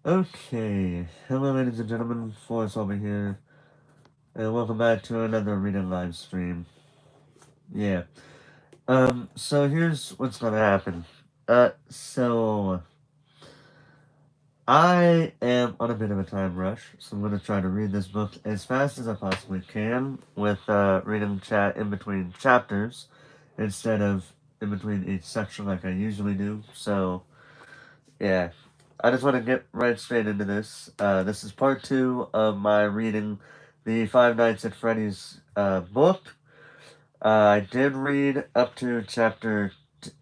Okay, hello ladies and gentlemen, Forrest over here, and welcome back to another reading live stream. Yeah, so here's what's gonna happen. So I am on a bit of a time rush, so I'm gonna try to read this book as fast as I possibly can, with, reading chat in between chapters, instead of in between each section like I usually do, so, yeah. I just want to get right straight into this. This is part 2 of my reading the Five Nights at Freddy's book. I did read up to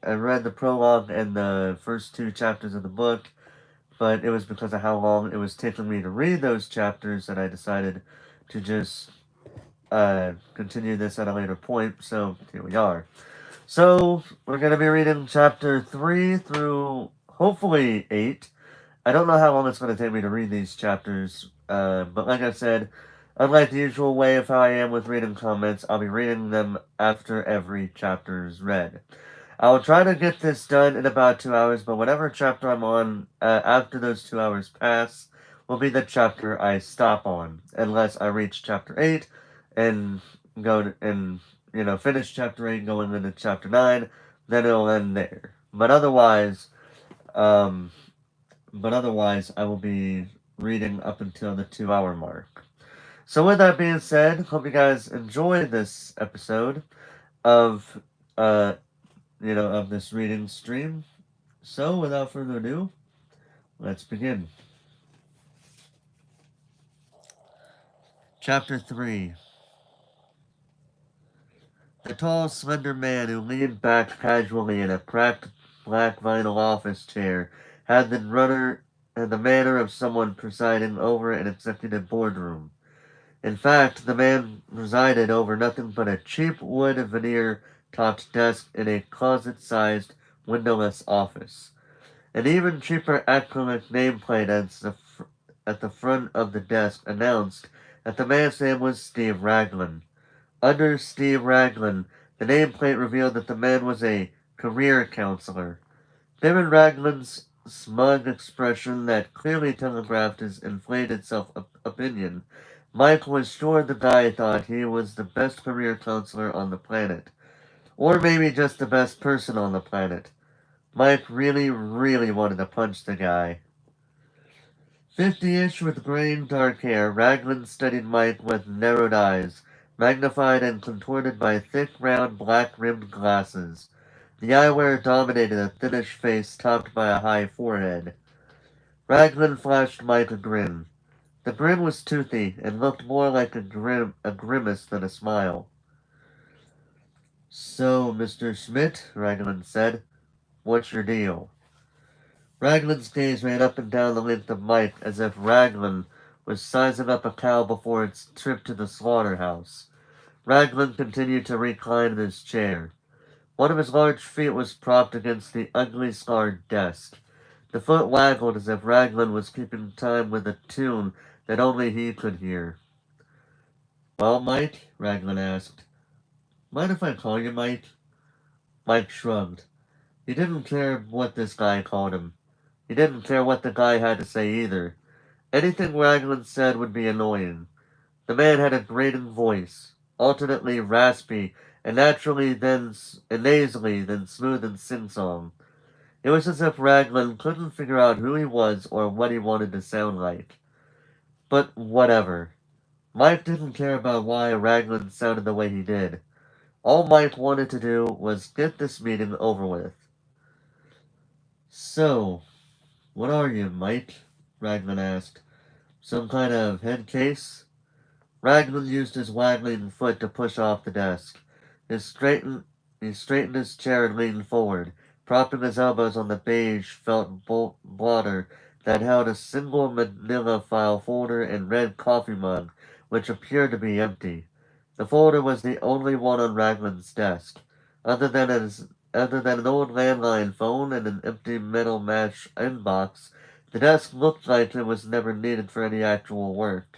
I read the prologue and the first 2 chapters of the book, but it was because of how long it was taking me to read those chapters that I decided to just continue this at a later point, so here we are. So, we're going to be reading chapter 3 through hopefully 8. I don't know how long it's going to take me to read these chapters, but like I said, unlike the usual way of how I am with reading comments, I'll be reading them after every chapter is read. I'll try to get this done in about 2 hours, but whatever chapter I'm on after those 2 hours pass will be the chapter I stop on, unless I reach chapter 8 and finish chapter 8 going into chapter 9, then it'll end there. Um, but otherwise, I will be reading up until the 2 hour mark. So, with that being said, hope you guys enjoy this episode of, uh, of this reading stream. So, without further ado, let's begin. Chapter 3. The tall, slender man who leaned back casually in a cracked black vinyl office chair had the manner of someone presiding over an executive boardroom. In fact, the man presided over nothing but a cheap wood veneer-topped desk in a closet-sized, windowless office. An even cheaper acrylic nameplate at the front of the desk announced that the man's name was Steve Raglan. Under Steve Raglan, the nameplate revealed that the man was a career counselor. Given Raglan's smug expression that clearly telegraphed his inflated self-opinion, Mike was sure the guy thought he was the best career counselor on the planet. Or maybe just the best person on the planet. Mike really, really wanted to punch the guy. 50-ish with graying dark hair, Raglan studied Mike with narrowed eyes, magnified and contorted by thick, round, black-rimmed glasses. The eyewear dominated a thinnish face topped by a high forehead. Raglan flashed Mike a grin. The grin was toothy and looked more like a grimace than a smile. "So, Mr. Schmidt," Raglan said, "what's your deal?" Raglan's gaze ran up and down the length of Mike as if Raglan was sizing up a cow before its trip to the slaughterhouse. Raglan continued to recline in his chair. One of his large feet was propped against the ugly scarred desk. The foot waggled as if Raglan was keeping time with a tune that only he could hear. "Well, Mike?" Raglan asked. "Mind if I call you Mike?" Mike shrugged. He didn't care what this guy called him. He didn't care what the guy had to say either. Anything Raglan said would be annoying. The man had a grating voice, alternately raspy and nasally, then smooth and sing-song. It was as if Raglan couldn't figure out who he was or what he wanted to sound like. But whatever. Mike didn't care about why Raglan sounded the way he did. All Mike wanted to do was get this meeting over with. "So, what are you, Mike?" Raglan asked. "Some kind of head case?" Raglan used his waggling foot to push off the desk. He straightened his chair and leaned forward, propping his elbows on the beige felt blotter that held a single manila file folder and red coffee mug, which appeared to be empty. The folder was the only one on Raglan's desk, other than an old landline phone and an empty metal match inbox. The desk looked like it was never needed for any actual work.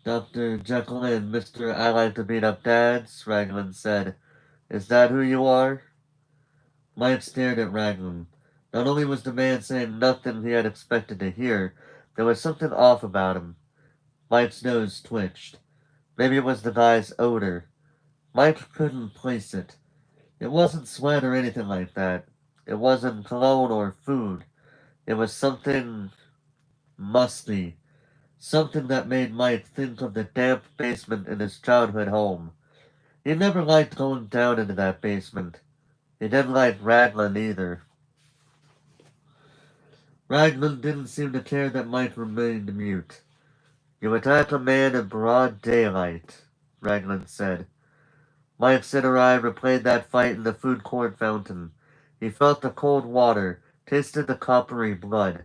"Dr. Jekyll and Mr. I like to beat up dads," Raglan said. "Is that who you are?" Mike stared at Raglan. Not only was the man saying nothing he had expected to hear, there was something off about him. Mike's nose twitched. Maybe it was the guy's odor. Mike couldn't place it. It wasn't sweat or anything like that. It wasn't cologne or food. It was something musty. Something that made Mike think of the damp basement in his childhood home. He never liked going down into that basement. He didn't like Raglan either. Raglan didn't seem to care that Mike remained mute. "You attack a man in broad daylight," Raglan said. Mike set her eye replayed that fight in the food court fountain. He felt the cold water, tasted the coppery blood.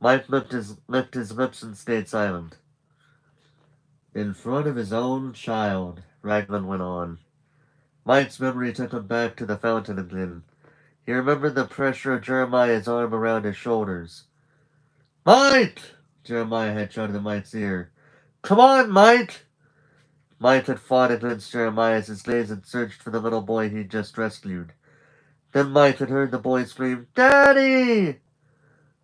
Mike licked his lips and stayed silent. "In front of his own child," Raglan went on. Mike's memory took him back to the fountain again. He remembered the pressure of Jeremiah's arm around his shoulders. "Mike!" Jeremiah had shouted in Mike's ear. "Come on, Mike!" Mike had fought against Jeremiah as his gaze had searched for the little boy he'd just rescued. Then Mike had heard the boy scream, "Daddy!"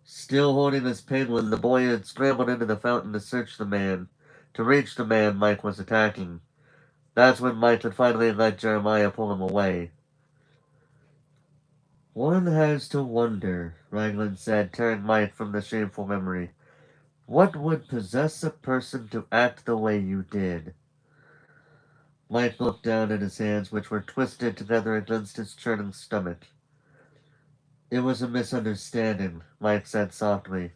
Still holding his penguin, the boy had scrambled into the fountain to search the man, to reach the man Mike was attacking. That's when Mike had finally let Jeremiah pull him away. "One has to wonder," Raglan said, tearing Mike from the shameful memory. "What would possess a person to act the way you did?" Mike looked down at his hands, which were twisted together against his churning stomach. "It was a misunderstanding," Mike said softly.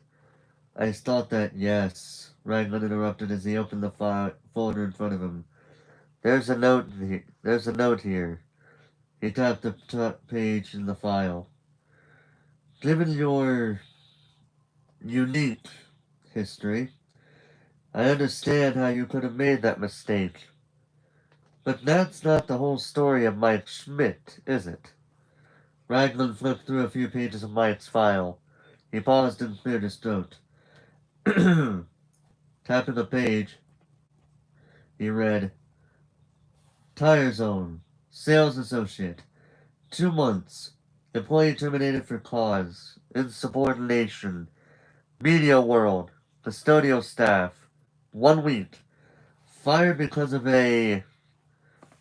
"I thought that, yes," Raglan interrupted as he opened the folder in front of him. There's a note here." He tapped the top page in the file. "Given your unique history, I understand how you could have made that mistake. But that's not the whole story of Mike Schmidt, is it?" Raglan flipped through a few pages of Mike's file. He paused and cleared his throat. Tapping the page, he read, "Tire Zone, Sales Associate, 2 months, employee terminated for cause, insubordination, Media World, custodial staff, 1 week, fired because of a..."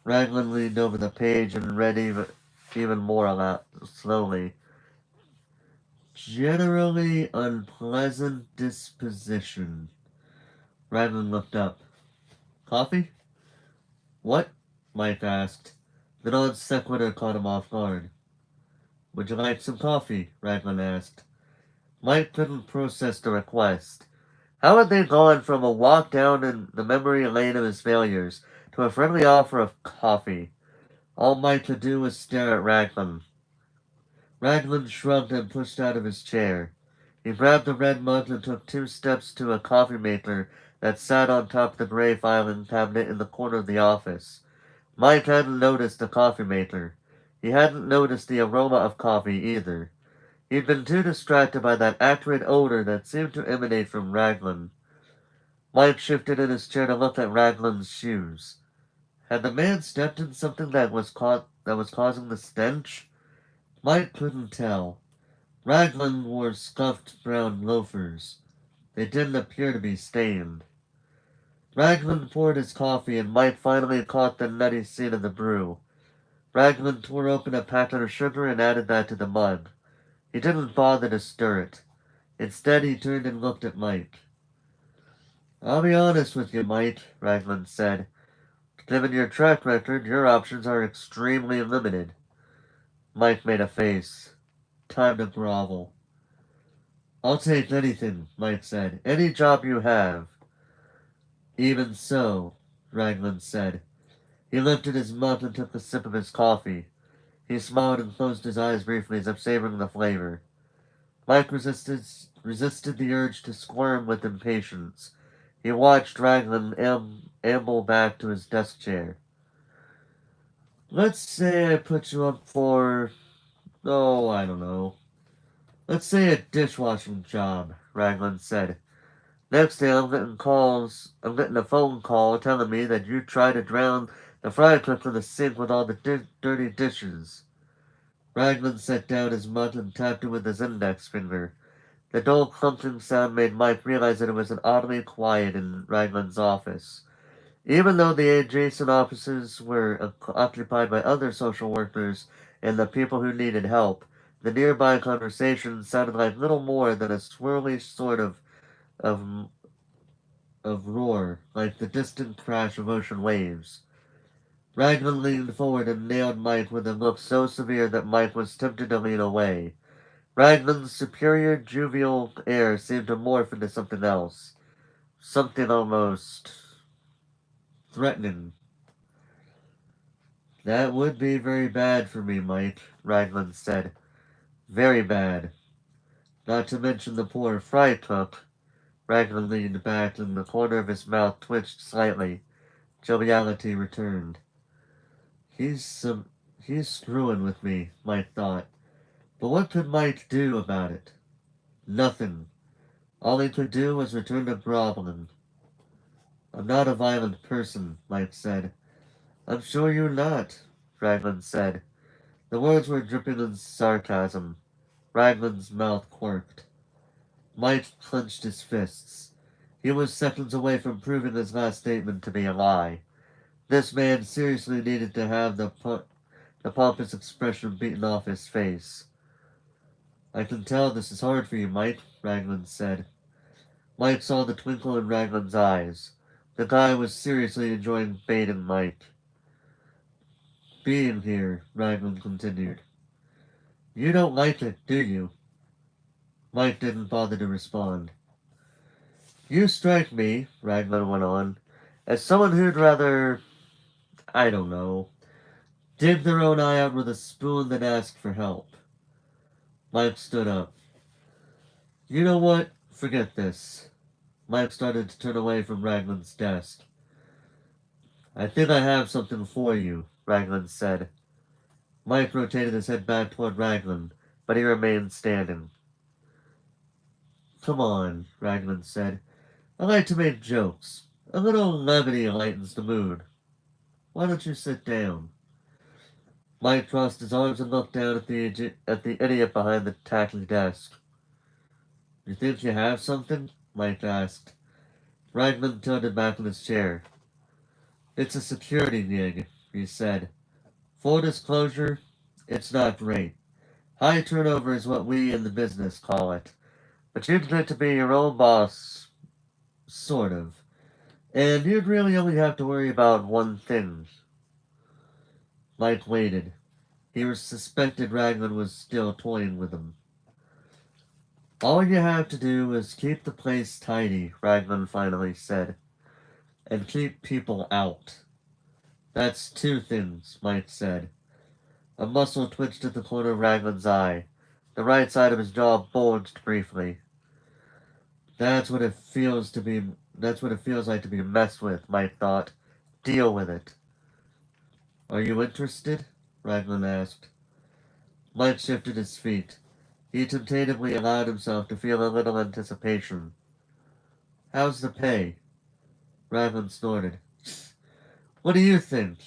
Raglan leaned over the page and read even more slowly. "Generally unpleasant disposition." Raglan looked up. "Coffee?" "What?" Mike asked. The non sequitur caught him off guard. "Would you like some coffee?" Raglan asked. Mike couldn't process the request. How had they gone from a walk down in the memory lane of his failures to a friendly offer of coffee? All Mike could do was stare at Raglan. Raglan shrugged and pushed out of his chair. He grabbed a red mug and took 2 steps to a coffee maker that sat on top of the gray filing cabinet in the corner of the office. Mike hadn't noticed the coffee maker. He hadn't noticed the aroma of coffee either. He'd been too distracted by that acrid odor that seemed to emanate from Raglan. Mike shifted in his chair to look at Raglan's shoes. Had the man stepped in something that was causing the stench? Mike couldn't tell. Raglan wore scuffed brown loafers. They didn't appear to be stained. Raglan poured his coffee, and Mike finally caught the nutty scene of the brew. Raglan tore open a packet of sugar and added that to the mug. He didn't bother to stir it. Instead, he turned and looked at Mike. "I'll be honest with you, Mike," Raglan said. "Given your track record, your options are extremely limited." Mike made a face. Time to grovel. "I'll take anything," Mike said. "Any job you have." "Even so," Raglan said. He lifted his mug and took a sip of his coffee. He smiled and closed his eyes briefly as if savoring the flavor. Mike resisted the urge to squirm with impatience. He watched Raglan amble back to his desk chair. "Let's say I put you up for, oh, I don't know. Let's say a dishwashing job," Raglan said. "Next day I'm getting a phone call telling me that you tried to drown the fry cook in the sink with all the dirty dishes." Raglan set down his mug and tapped it with his index finger. The dull clunking sound made Mike realize that it was oddly quiet in Raglan's office. Even though the adjacent offices were occupied by other social workers and the people who needed help, the nearby conversation sounded like little more than a swirly sort of, of roar, like the distant crash of ocean waves. Raglan leaned forward and nailed Mike with a look so severe that Mike was tempted to lean away. Raglan's superior, jovial air seemed to morph into something else. Something almost threatening. That would be very bad for me, Mike, Raglan said. Very bad. Not to mention the poor fry cook. Raglan leaned back and the corner of his mouth twitched slightly. Joviality returned. He's screwing with me, Mike thought. But what could Mike do about it? Nothing. All he could do was return to groveling. I'm not a violent person, Mike said. I'm sure you're not, Raglan said. The words were dripping in sarcasm. Raglan's mouth quirked. Mike clenched his fists. He was seconds away from proving his last statement to be a lie. This man seriously needed to have the pompous expression beaten off his face. I can tell this is hard for you, Mike, Raglan said. Mike saw the twinkle in Raglan's eyes. The guy was seriously enjoying baiting Mike. Being here, Raglan continued. You don't like it, do you? Mike didn't bother to respond. You strike me, Raglan went on, as someone who'd rather, I don't know, dig their own eye out with a spoon than ask for help. Mike stood up. You know what? Forget this. Mike started to turn away from Raglan's desk. I think I have something for you, Raglan said. Mike rotated his head back toward Raglan, but he remained standing. Come on, Raglan said. I like to make jokes. A little levity lightens the mood. Why don't you sit down? Mike crossed his arms and looked down at the idiot behind the tacky desk. You think you have something? Mike asked. Raglan tilted back in his chair. It's a security gig, he said. Full disclosure, it's not great. High turnover is what we in the business call it. But you'd get to be your own boss, sort of. And you'd really only have to worry about one thing. Mike waited. He suspected Raglan was still toying with him. All you have to do is keep the place tidy, Raglan finally said. And keep people out. That's two things, Mike said. A muscle twitched at the corner of Raglan's eye. The right side of his jaw bulged briefly. That's what it feels like to be messed with, Mike thought. Deal with it. Are you interested? Raglan asked. Mike shifted his feet. He tentatively allowed himself to feel a little anticipation. How's the pay? Raglan snorted. What do you think?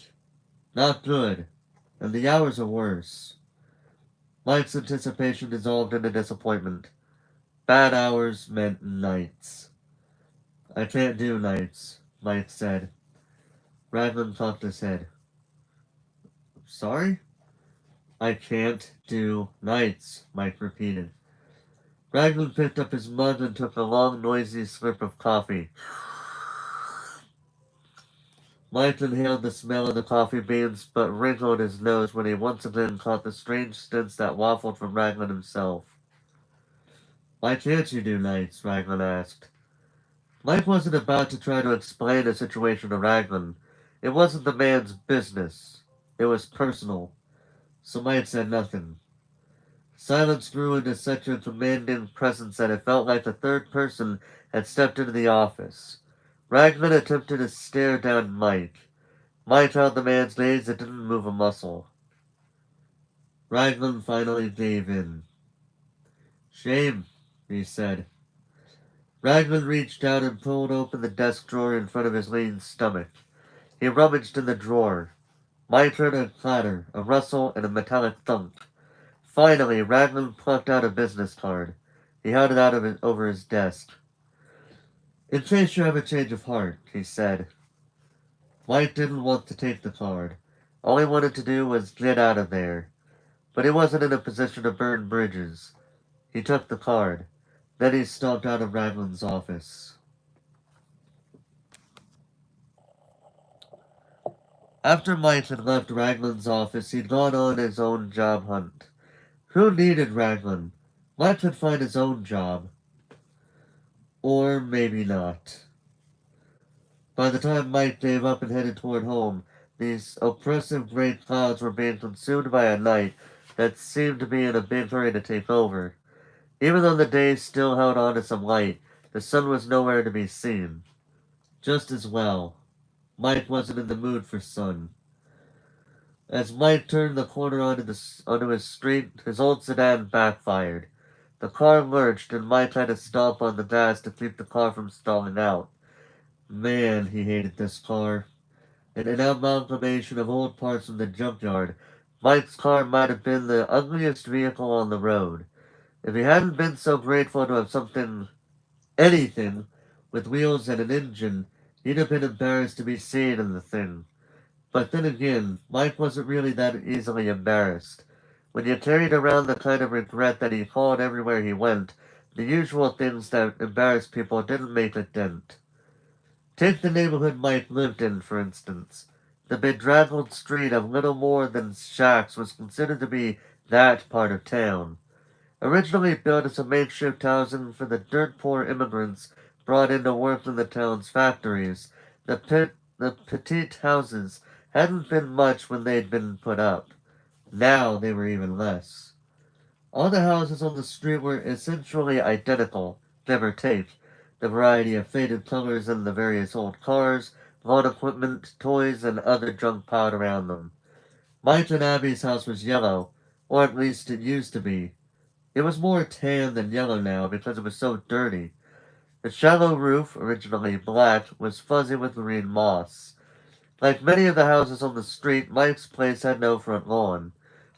Not good. And the hours are worse. Mike's anticipation dissolved into disappointment. Bad hours meant nights. I can't do nights, Mike said. Raglan cocked his head. Sorry? I can't do nights, Mike repeated. Raglan picked up his mug and took a long, noisy slurp of coffee. Mike inhaled the smell of the coffee beans, but wrinkled his nose when he once again caught the strange stench that waffled from Raglan himself. Why can't you do nights? Raglan asked. Mike wasn't about to try to explain the situation to Raglan. It wasn't the man's business. It was personal. So Mike said nothing. Silence grew into such a commanding presence that it felt like a third person had stepped into the office. Raglan attempted to stare down at Mike. Mike held the man's gaze and didn't move a muscle. Raglan finally gave in. Shame, he said. Raglan reached out and pulled open the desk drawer in front of his lean stomach. He rummaged in the drawer. Mike heard a clatter, a rustle, and a metallic thunk. Finally, Raglan plucked out a business card. He held it out over his desk. In case you have a change of heart, he said. Mike didn't want to take the card. All he wanted to do was get out of there. But he wasn't in a position to burn bridges. He took the card. Then he stomped out of Raglan's office. After Mike had left Raglan's office, he'd gone on his own job hunt. Who needed Raglan? Mike could find his own job. Or maybe not. By the time Mike gave up and headed toward home, these oppressive gray clouds were being consumed by a night that seemed to be in a big hurry to take over. Even though the day still held on to some light, the sun was nowhere to be seen. Just as well. Mike wasn't in the mood for sun. As Mike turned the corner onto his street, his old sedan backfired. The car lurched and Mike had to stomp on the gas to keep the car from stalling out. Man, he hated this car. An amalgamation of old parts from the junkyard, Mike's car might have been the ugliest vehicle on the road. If he hadn't been so grateful to have anything, with wheels and an engine, he'd have been embarrassed to be seen in the thing. But then again, Mike wasn't really that easily embarrassed. When you carried around the kind of regret that he hauled everywhere he went, the usual things that embarrass people didn't make a dent. Take the neighborhood Mike lived in, for instance. The bedraggled street of little more than shacks was considered to be that part of town. Originally built as a makeshift housing for the dirt-poor immigrants brought in to work in the town's factories, the petite houses hadn't been much when they'd been put up. Now they were even less. All the houses on the street were essentially identical, give or take. The variety of faded colors in the various old cars, lawn equipment, toys, and other junk piled around them. Mike and Abby's house was yellow, or at least it used to be. It was more tan than yellow now because it was so dirty. The shallow roof, originally black, was fuzzy with green moss. Like many of the houses on the street, Mike's place had no front lawn.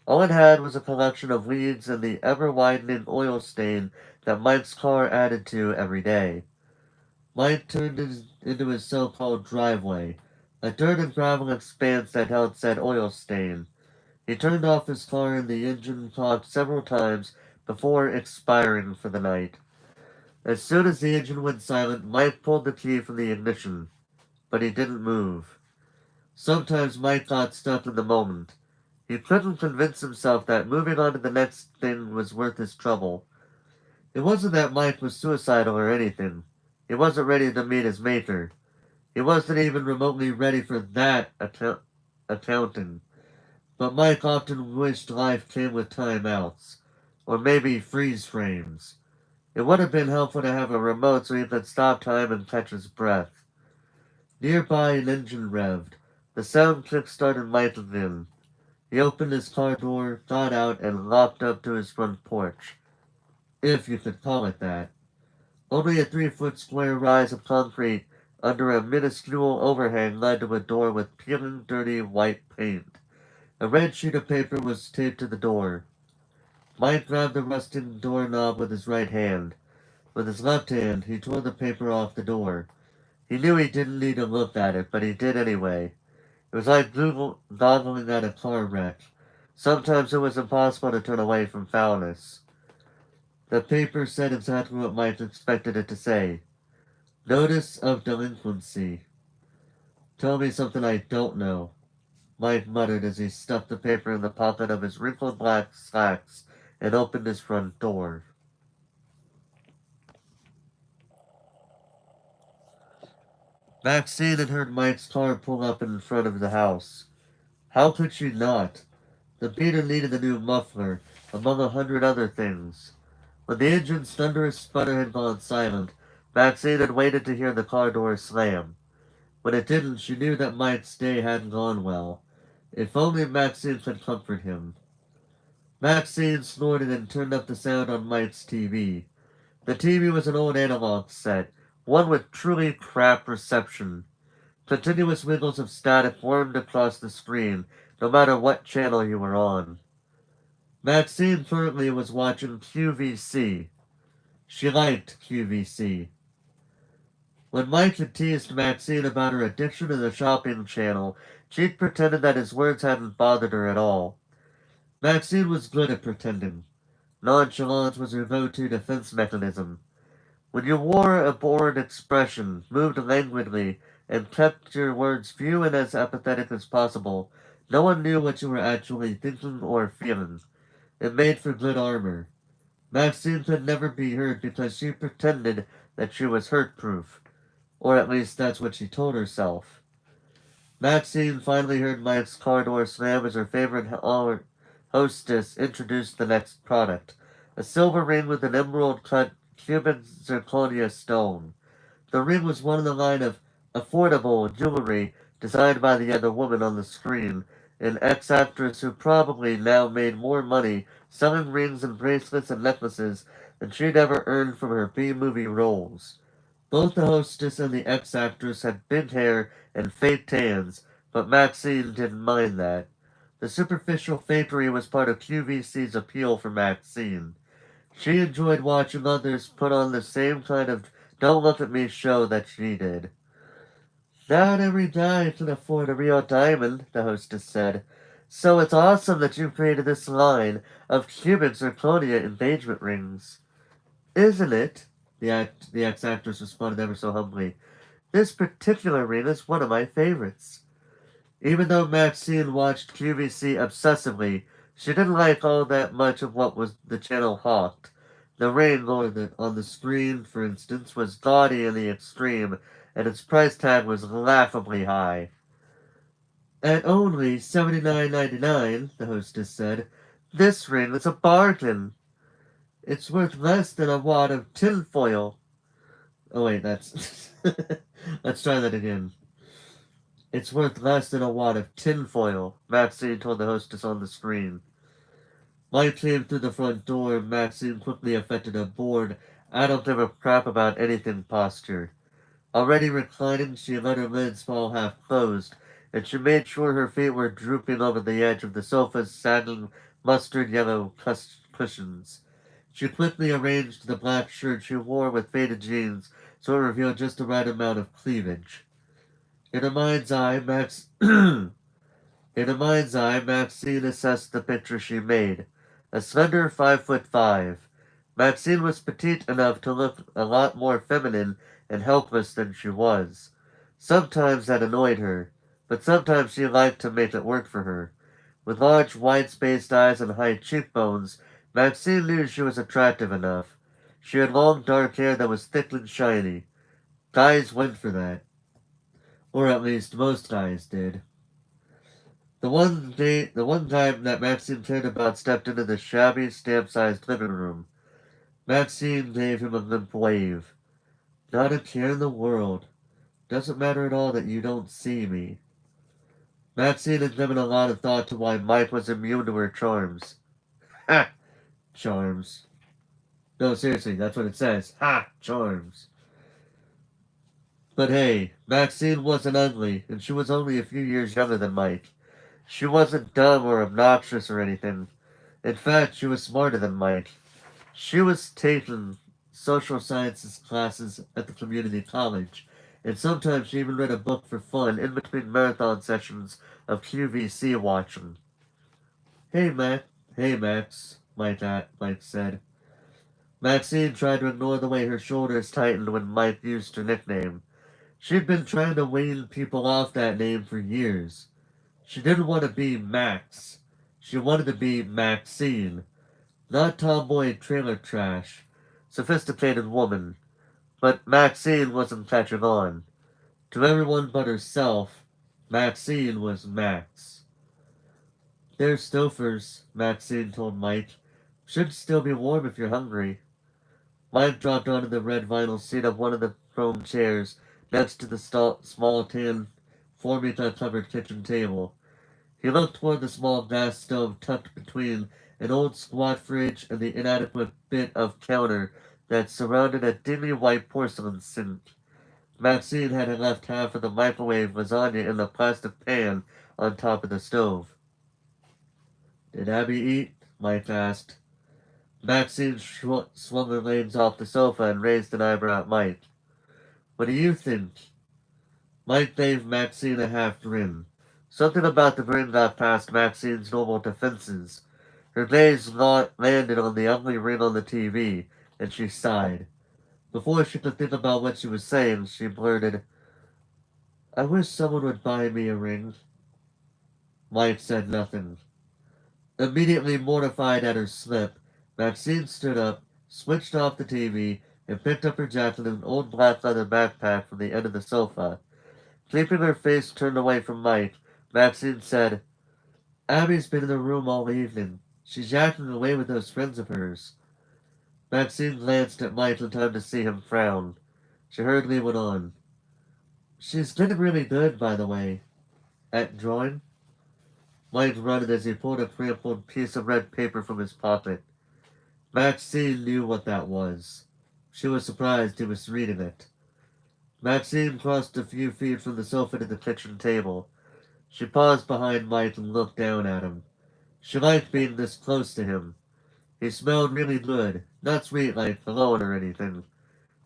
All it had was a collection of weeds and the ever-widening oil stain that Mike's car added to every day. Mike turned into his so-called driveway, a dirt and gravel expanse that held said oil stain. He turned off his car and the engine coughed several times before expiring for the night. As soon as the engine went silent, Mike pulled the key from the ignition, but he didn't move. Sometimes Mike got stuck in the moment. He couldn't convince himself that moving on to the next thing was worth his trouble. It wasn't that Mike was suicidal or anything. He wasn't ready to meet his maker. He wasn't even remotely ready for that accounting. But Mike often wished life came with timeouts, or maybe freeze frames. It would have been helpful to have a remote so he could stop time and catch his breath. Nearby, an engine revved. The sound kick-started Mike again. He opened his car door, got out, and locked up to his front porch. If you could call it that. Only a 3-foot square rise of concrete under a minuscule overhang led to a door with peeling, dirty white paint. A red sheet of paper was taped to the door. Mike grabbed the rusting doorknob with his right hand. With his left hand, he tore the paper off the door. He knew he didn't need to look at it, but he did anyway. It was like goggling at a car wreck. Sometimes it was impossible to turn away from foulness. The paper said exactly what Mike expected it to say. Notice of delinquency. Tell me something I don't know, Mike muttered as he stuffed the paper in the pocket of his wrinkled black slacks and opened his front door. Maxine had heard Mike's car pull up in front of the house. How could she not? The beater needed a new muffler, among 100 other things. When the engine's thunderous sputter had gone silent, Maxine had waited to hear the car door slam. When it didn't, she knew that Mike's day hadn't gone well. If only Maxine could comfort him. Maxine snorted and turned up the sound on Mike's TV. The TV was an old analog set, one with truly crap reception. Continuous wiggles of static wormed across the screen, no matter what channel you were on. Maxine currently was watching QVC. She liked QVC. When Mike had teased Maxine about her addiction to the shopping channel, she'd pretended that his words hadn't bothered her at all. Maxine was good at pretending. Nonchalance was her go-to defense mechanism. When you wore a bored expression, moved languidly, and kept your words few and as apathetic as possible, no one knew what you were actually thinking or feeling. It made for good armor. Maxine could never be hurt because she pretended that she was hurt-proof. Or at least that's what she told herself. Maxine finally heard Mike's car door slam as her favorite hostess introduced the next product. A silver ring with an emerald-cut Cuban zirconia stone. The ring was one of the line of affordable jewelry designed by the other woman on the screen, an ex-actress who probably now made more money selling rings and bracelets and necklaces than she'd ever earned from her B-movie roles. Both the hostess and the ex-actress had big hair and fake tans, but Maxine didn't mind that. The superficial fakery was part of QVC's appeal for Maxine. She enjoyed watching others put on the same kind of don't look at me show that she did. Not every guy can afford a real diamond, the hostess said. So it's awesome that you created this line of Cuban zirconia engagement rings. Isn't it? The ex-actress responded ever so humbly. This particular ring is one of my favorites. Even though Maxine watched QVC obsessively, she didn't like all that much of what was the channel hawked. The ring on the screen, for instance, was gaudy in the extreme, and its price tag was laughably high. At only $79.99, the hostess said, this ring is a bargain. It's worth less than a wad of tinfoil. Oh wait, that's... Let's try that again. It's worth less than a wad of tinfoil, Maxine told the hostess on the screen. Light came through the front door, and Maxine quickly affected a bored, I don't give a crap about anything posture. Already reclining, she let her lids fall half closed, and she made sure her feet were drooping over the edge of the sofa's sagging mustard yellow cushions. She quickly arranged the black shirt she wore with faded jeans so it revealed just the right amount of cleavage. In her mind's eye, Maxine assessed the picture she made. A slender 5'5". Maxine was petite enough to look a lot more feminine and helpless than she was. Sometimes that annoyed her, but sometimes she liked to make it work for her. With large, wide-spaced eyes and high cheekbones, Maxine knew she was attractive enough. She had long, dark hair that was thick and shiny. Guys went for that. Or at least most guys did. The one time that Maxine cared about stepped into the shabby, stamp-sized living room. Maxine gave him a limp wave. Not a care in the world. Doesn't matter at all that you don't see me. Maxine had given a lot of thought to why Mike was immune to her charms. Ha! Charms. No, seriously, that's what it says. Ha! Charms. But hey, Maxine wasn't ugly, and she was only a few years younger than Mike. She wasn't dumb or obnoxious or anything. In fact, she was smarter than Mike. She was taking social sciences classes at the community college, and sometimes she even read a book for fun in between marathon sessions of QVC watching. Hey, Max, Mike said. Maxine tried to ignore the way her shoulders tightened when Mike used her nickname. She'd been trying to wean people off that name for years. She didn't want to be Max. She wanted to be Maxine. Not tomboy trailer trash. Sophisticated woman. But Maxine wasn't catching on. To everyone but herself, Maxine was Max. There's Stouffer's, Maxine told Mike. Should still be warm if you're hungry. Mike dropped onto the red vinyl seat of one of the chrome chairs next to the small tan formica-covered kitchen table. He looked toward the small gas stove tucked between an old squat fridge and the inadequate bit of counter that surrounded a dimly white porcelain sink. Maxine had left half of the microwave lasagna in the plastic pan on top of the stove. Did Abby eat? Mike asked. Maxine swung her legs off the sofa and raised an eyebrow at Mike. What do you think? Mike gave Maxine a half grin. Something about the grin got past Maxine's normal defenses. Her gaze landed on the ugly ring on the TV, and she sighed. Before she could think about what she was saying, she blurted, I wish someone would buy me a ring. Mike said nothing. Immediately mortified at her slip, Maxine stood up, switched off the TV, and picked up her jacket and an old black leather backpack from the end of the sofa. Keeping her face turned away from Mike, Maxine said, Abby's been in the room all evening. She's yakking away with those friends of hers. Maxine glanced at Mike in time to see him frown. She hurriedly went on. She's getting really good, by the way. At drawing? Mike grunted as he pulled a crumpled piece of red paper from his pocket. Maxine knew what that was. She was surprised he was reading it. Maxine crossed a few feet from the sofa to the kitchen table. She paused behind Mike and looked down at him. She liked being this close to him. He smelled really good, not sweet like cologne or anything.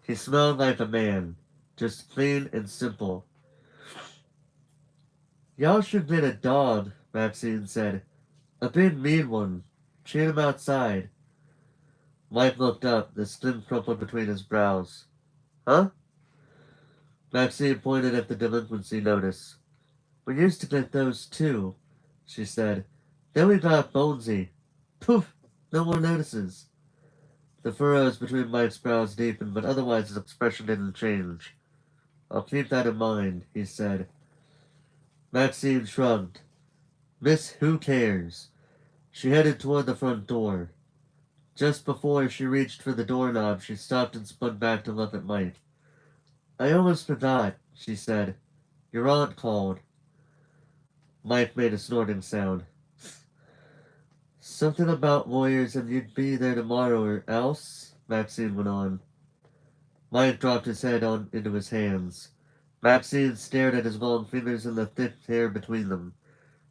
He smelled like a man, just clean and simple. Y'all should get a dog, Maxine said. A big mean one. Chain him outside. Mike looked up, the skin crumpled between his brows. Huh? Maxine pointed at the delinquency notice. We used to get those too, she said. Then we got Bonesy. Poof! No one notices. The furrows between Mike's brows deepened, but otherwise his expression didn't change. I'll keep that in mind, he said. Maxine shrugged. Miss Who Cares? She headed toward the front door. Just before she reached for the doorknob, she stopped and spun back to look at Mike. I almost forgot, she said. Your aunt called. Mike made a snorting sound. Something about lawyers and you'd be there tomorrow or else, Maxine went on. Mike dropped his head into his hands. Maxine stared at his long fingers and the thick hair between them.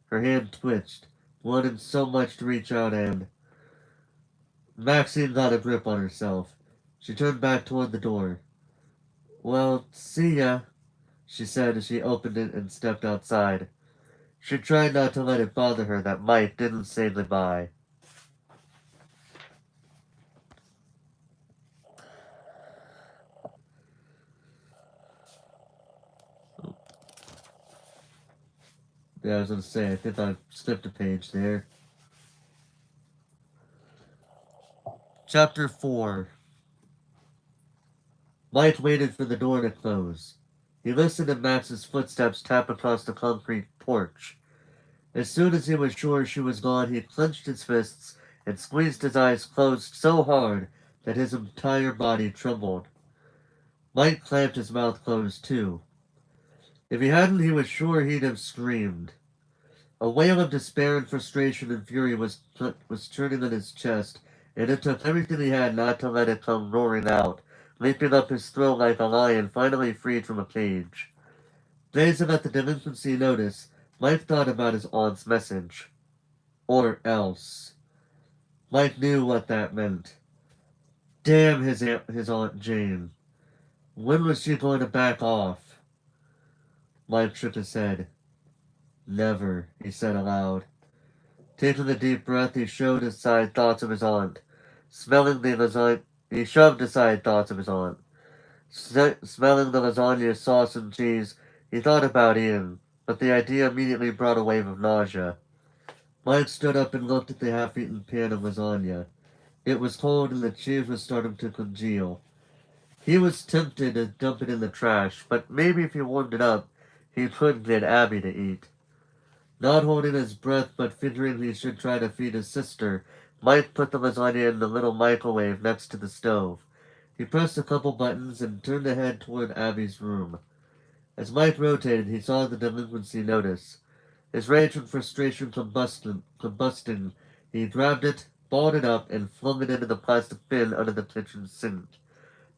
Her hand twitched, wanting so much to reach out and... Maxine got a grip on herself. She turned back toward the door. Well, see ya, she said as she opened it and stepped outside. She tried not to let it bother her that Mike didn't say goodbye. Yeah, I was going to say, I think I skipped a page there. Chapter 4. Mike waited for the door to close. He listened to Max's footsteps tap across the concrete porch. As soon as he was sure she was gone, he clenched his fists and squeezed his eyes closed so hard that his entire body trembled. Mike clamped his mouth closed too. If he hadn't, he was sure he'd have screamed. A wail of despair and frustration and fury was churning in his chest, and it took everything he had not to let it come roaring out, leaping up his throat like a lion finally freed from a cage. Gazing at the delinquency notice, Mike thought about his aunt's message. Or else. Mike knew what that meant. Damn his Aunt Jane. When was she going to back off? Mike shook his head. Never, he said aloud. Taking a deep breath, he shoved aside thoughts of his aunt. Smelling the lasagna, he shoved aside thoughts of his aunt. Smelling the lasagna sauce and cheese, he thought about Ian, but the idea immediately brought a wave of nausea. Mike stood up and looked at the half-eaten pan of lasagna. It was cold and the cheese was starting to congeal. He was tempted to dump it in the trash, but maybe if he warmed it up, he could get Abby to eat. Not holding his breath, but figuring he should try to feed his sister, Mike put the lasagna in the little microwave next to the stove. He pressed a couple buttons and turned the head toward Abby's room. As Mike rotated, he saw the delinquency notice. His rage and frustration combusting, he grabbed it, balled it up, and flung it into the plastic bin under the kitchen sink.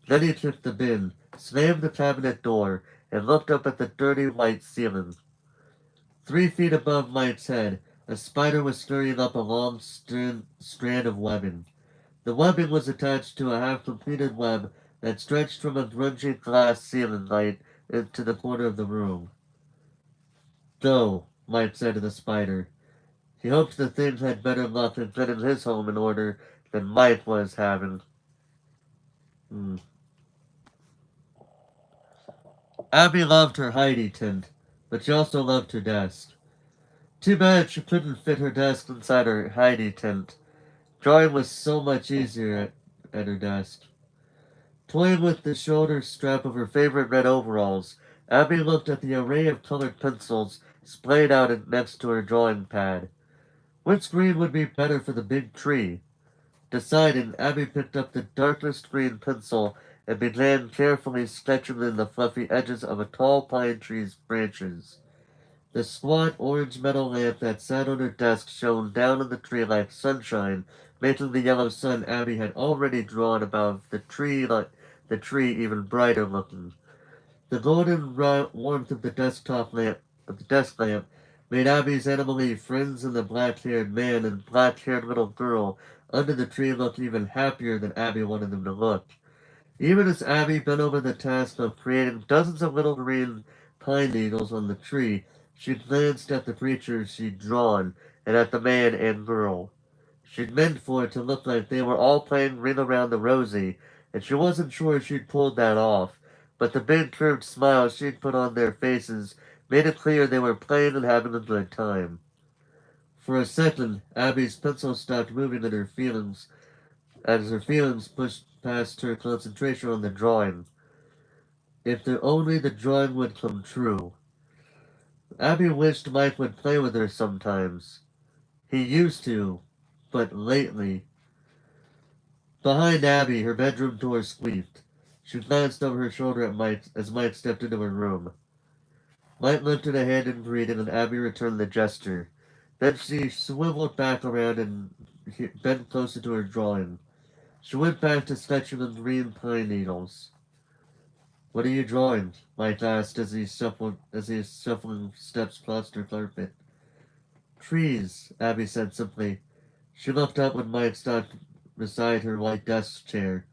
Then he took the bin, slammed the cabinet door, and looked up at the dirty white ceiling. 3 feet above Mike's head, A spider was scurrying up a long strand of webbing. The webbing was attached to a half-completed web that stretched from a grungy glass ceiling light into the corner of the room. Go, Mike said to the spider. He hoped the thing had better luck in getting his home in order than Mike was having. Hmm. Abby loved her Heidi tint, but she also loved her desk. Too bad she couldn't fit her desk inside her Heidi tent. Drawing was so much easier at her desk. Toying with the shoulder strap of her favorite red overalls, Abby looked at the array of colored pencils splayed out next to her drawing pad. Which green would be better for the big tree? Deciding, Abby picked up the darkest green pencil and began carefully sketching in the fluffy edges of a tall pine tree's branches. The squat orange metal lamp that sat on her desk shone down on the tree like sunshine, making the yellow sun Abby had already drawn above the tree even brighter looking. The golden warmth of the desk lamp, made Abby's animally friends and the black-haired man and black-haired little girl under the tree look even happier than Abby wanted them to look. Even as Abby bent over the task of creating dozens of little green pine needles on the tree, she glanced at the creatures she'd drawn and at the man and girl. She'd meant for it to look like they were all playing Ring Around the Rosie, and she wasn't sure she'd pulled that off, but the big curved smiles she'd put on their faces made it clear they were playing and having a good time. For a second, Abby's pencil stopped moving in her feelings as her feelings pushed past her concentration on the drawing. If only the drawing would come true. Abby wished Mike would play with her sometimes. He used to, but lately. Behind Abby, her bedroom door squeaked. She glanced over her shoulder at Mike as Mike stepped into her room. Mike lifted a hand in greeting and Abby returned the gesture. Then she swiveled back around and bent closer to her drawing. She went back to sketching the green pine needles. What are you drawing? Mike asked as his shuffling steps crossed her carpet. Trees, Abby said simply. She looked up when Mike stopped beside her white desk chair.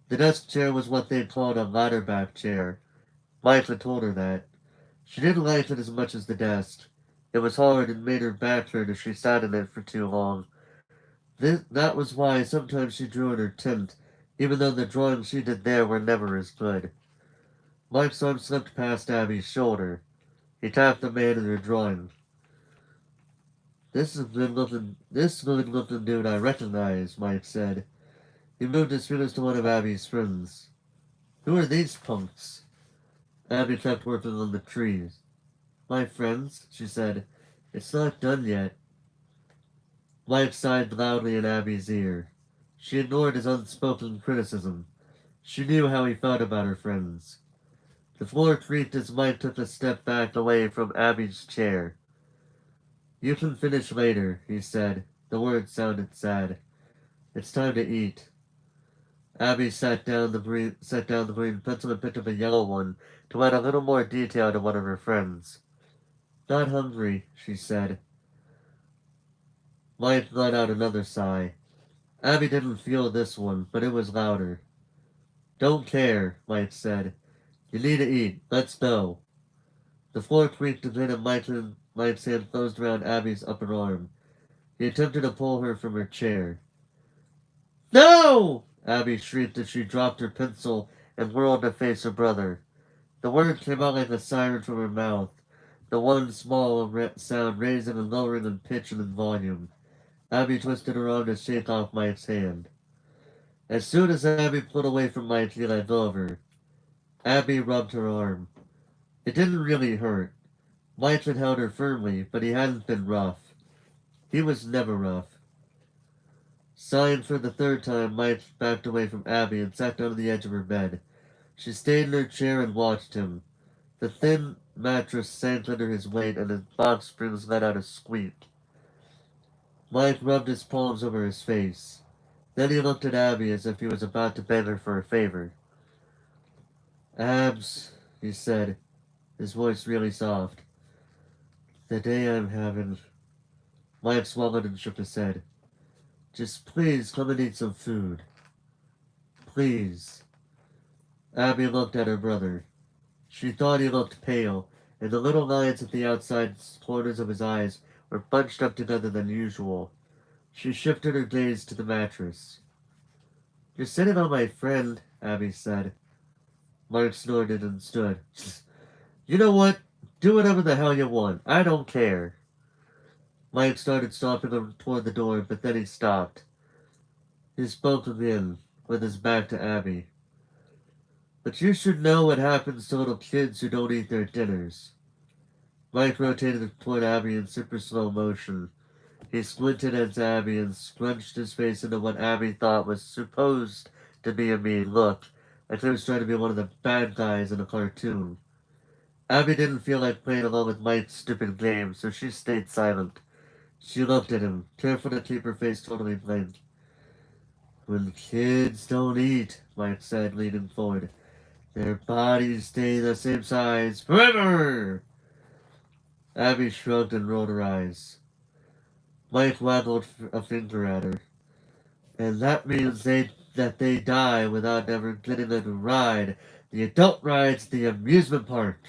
The desk chair was what they called a ladder-back chair. Mike had told her that. She didn't like it as much as the desk. It was hard and made her back hurt if she sat in it for too long. That was why sometimes she drew in her tent, even though the drawings she did there were never as good. Mike's arm slipped past Abby's shoulder. He tapped the man in her drawing. This good looking dude I recognize, Mike said. He moved his fingers to one of Abby's friends. Who are these punks? Abby kept working on the trees. My friends, she said. It's not done yet. Mike sighed loudly in Abby's ear. She ignored his unspoken criticism. She knew how he felt about her friends. The floor creaked as Mike took a step back away from Abby's chair. You can finish later, he said. The words sounded sad. It's time to eat. Abby set down the green pencil and picked up a yellow one to add a little more detail to one of her friends. Not hungry, she said. Mike let out another sigh. Abby didn't feel this one, but it was louder. Don't care, Mike said. You need to eat. Let's go. The floor creaked again and Mike's hand closed around Abby's upper arm. He attempted to pull her from her chair. No! Abby shrieked as she dropped her pencil and whirled to face her brother. The word came out like a siren from her mouth, the one small sound raising and lowering in pitch and in volume. Abby twisted her arm to shake off Mike's hand. As soon as Abby pulled away from Mike, he let go of her. Abby rubbed her arm. It didn't really hurt. Mike had held her firmly, but he hadn't been rough. He was never rough. Sighing for the third time, Mike backed away from Abby and sat down on the edge of her bed. She stayed in her chair and watched him. The thin mattress sank under his weight and his box springs let out a squeak. Mike rubbed his palms over his face. Then he looked at Abby as if he was about to beg her for a favor. Abs, he said, his voice really soft. The day I'm having. Mike swallowed and shook his head. Just please come and eat some food. Please. Abby looked at her brother. She thought he looked pale, and the little lines at the outside corners of his eyes were bunched up together than usual. She shifted her gaze to the mattress. You're sitting on my friend, Abby said. Mark snorted and stood. You know what? Do whatever the hell you want. I don't care. Mike started stomping him toward the door, but then he stopped. He spoke again, with his back to Abby. But you should know what happens to little kids who don't eat their dinners. Mike rotated toward Abby in super slow motion. He squinted at Abby and scrunched his face into what Abby thought was supposed to be a mean look, like he was trying to be one of the bad guys in a cartoon. Abby didn't feel like playing along with Mike's stupid game, so she stayed silent. She looked at him, careful to keep her face totally blank. When kids don't eat, Mike said, leaning forward, their bodies stay the same size forever! Abby shrugged and rolled her eyes. Mike waggled a finger at her. And that means that they die without ever getting a ride. The adult rides at the amusement park.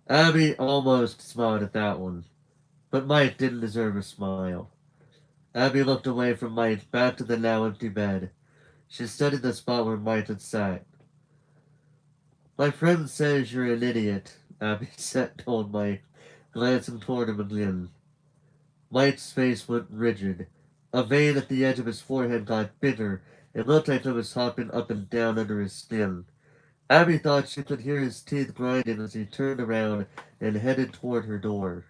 Abby almost smiled at that one. But Mike didn't deserve a smile. Abby looked away from Mike, back to the now empty bed. She studied the spot where Mike had sat. My friend says you're an idiot, Abby told Mike, glancing toward him again. Mike's face went rigid. A vein at the edge of his forehead got bigger. It looked like it was hopping up and down under his skin. Abby thought she could hear his teeth grinding as he turned around and headed toward her door.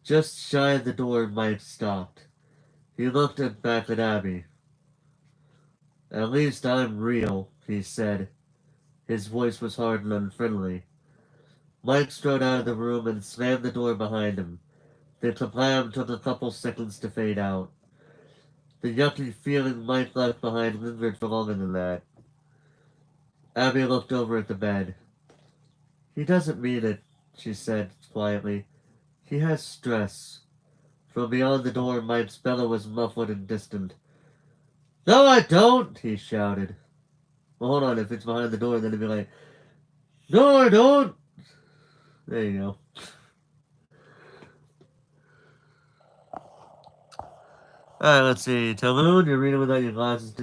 Just shy of the door, Mike stopped. He looked back at Abby. At least I'm real, he said. His voice was hard and unfriendly. Mike strode out of the room and slammed the door behind him. The kablam took a couple seconds to fade out. The yucky feeling Mike left behind lingered for longer than that. Abby looked over at the bed. He doesn't mean it, she said quietly. He has stress. From beyond the door, Mike's bellow was muffled and distant. No, I don't, he shouted. Well, hold on, if it's behind the door, then it'd be like, no, I don't. There you go. Alright, let's see. Talon, you're reading without your glasses.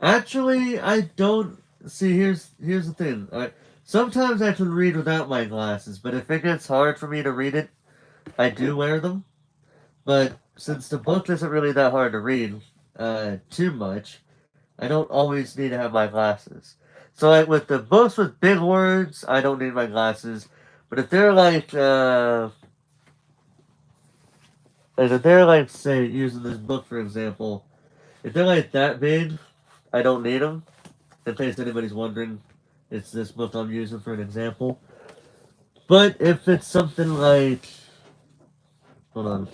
Actually, I don't. See, here's the thing. Alright, sometimes I can read without my glasses, but if it gets hard for me to read it, I do wear them. But since the book isn't really that hard to read too much, I don't always need to have my glasses. So like with the books with big words, I don't need my glasses. But if they're like say using this book for example, if they're like that big, I don't need them. In case anybody's wondering, it's this book I'm using for an example. But if it's something like, hold on.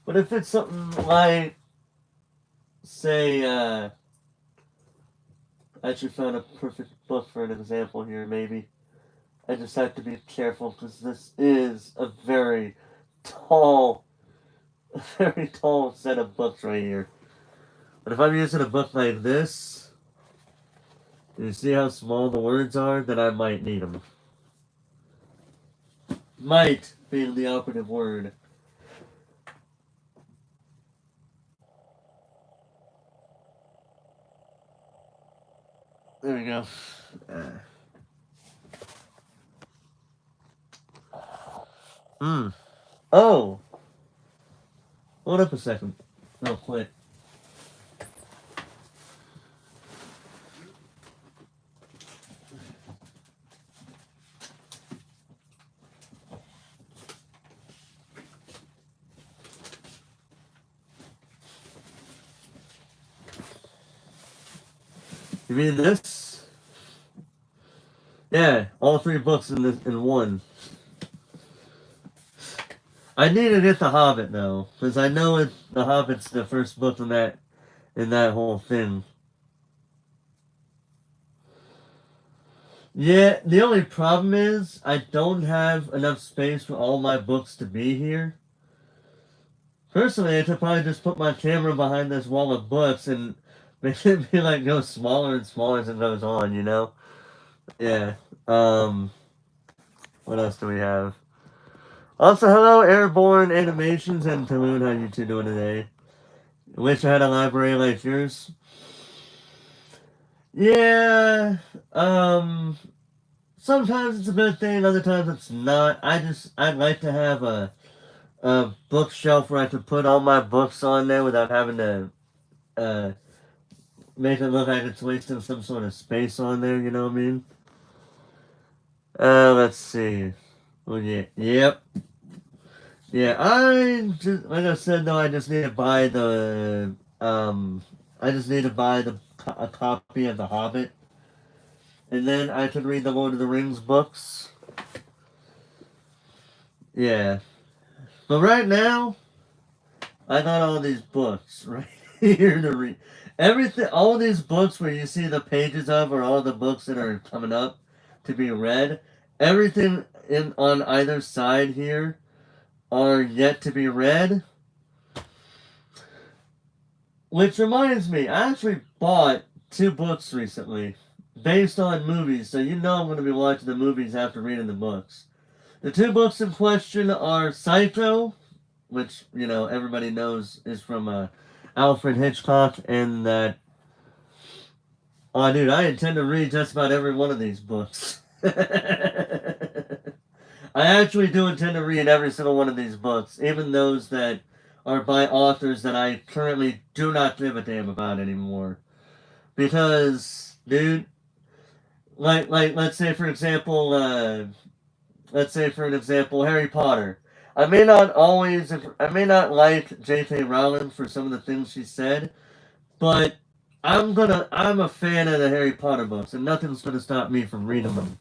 But if it's something like, say, I actually found a perfect book for an example here, maybe. I just have to be careful because this is a very tall set of books right here. But if I'm using a book like this, you see how small the words are, then I might need them. Might being the operative word. There we go. Oh! Hold up a second. Real quick. You mean this? Yeah, all three books in one. I need to get The Hobbit though, because I know The Hobbit's the first book in that whole thing. Yeah, the only problem is I don't have enough space for all my books to be here. Personally, I could probably just put my camera behind this wall of books and make it be like go smaller and smaller as it goes on, you know? Yeah. Um, what else do we have? Also, hello, Airborne Animations and Talon. How you two doing today? Wish I had a library like yours. Yeah. Um, sometimes it's a good thing, other times it's not. I'd like to have a bookshelf where I could put all my books on there without having to uh, make it look like it's wasting some sort of space on there, you know what I mean? Let's see. Oh, yeah. Yep. Yeah, I just, like I said, though, I just need to buy I just need to buy a copy of The Hobbit, and then I could read the Lord of the Rings books. Yeah. But right now, I got all these books right here to read. Everything, all these books where you see the pages of, or all the books that are coming up to be read, everything in on either side here are yet to be read. Which reminds me, I actually bought two books recently based on movies, so you know I'm going to be watching the movies after reading the books. The two books in question are Psycho, which, you know, everybody knows is from Alfred Hitchcock, and that. Oh, dude, I intend to read just about every one of these books. I actually do intend to read every single one of these books, even those that are by authors that I currently do not give a damn about anymore. Because, dude, like let's say for an example, Harry Potter. I may not like J.K. Rowling for some of the things she said, but I'm a fan of the Harry Potter books, and nothing's gonna stop me from reading them.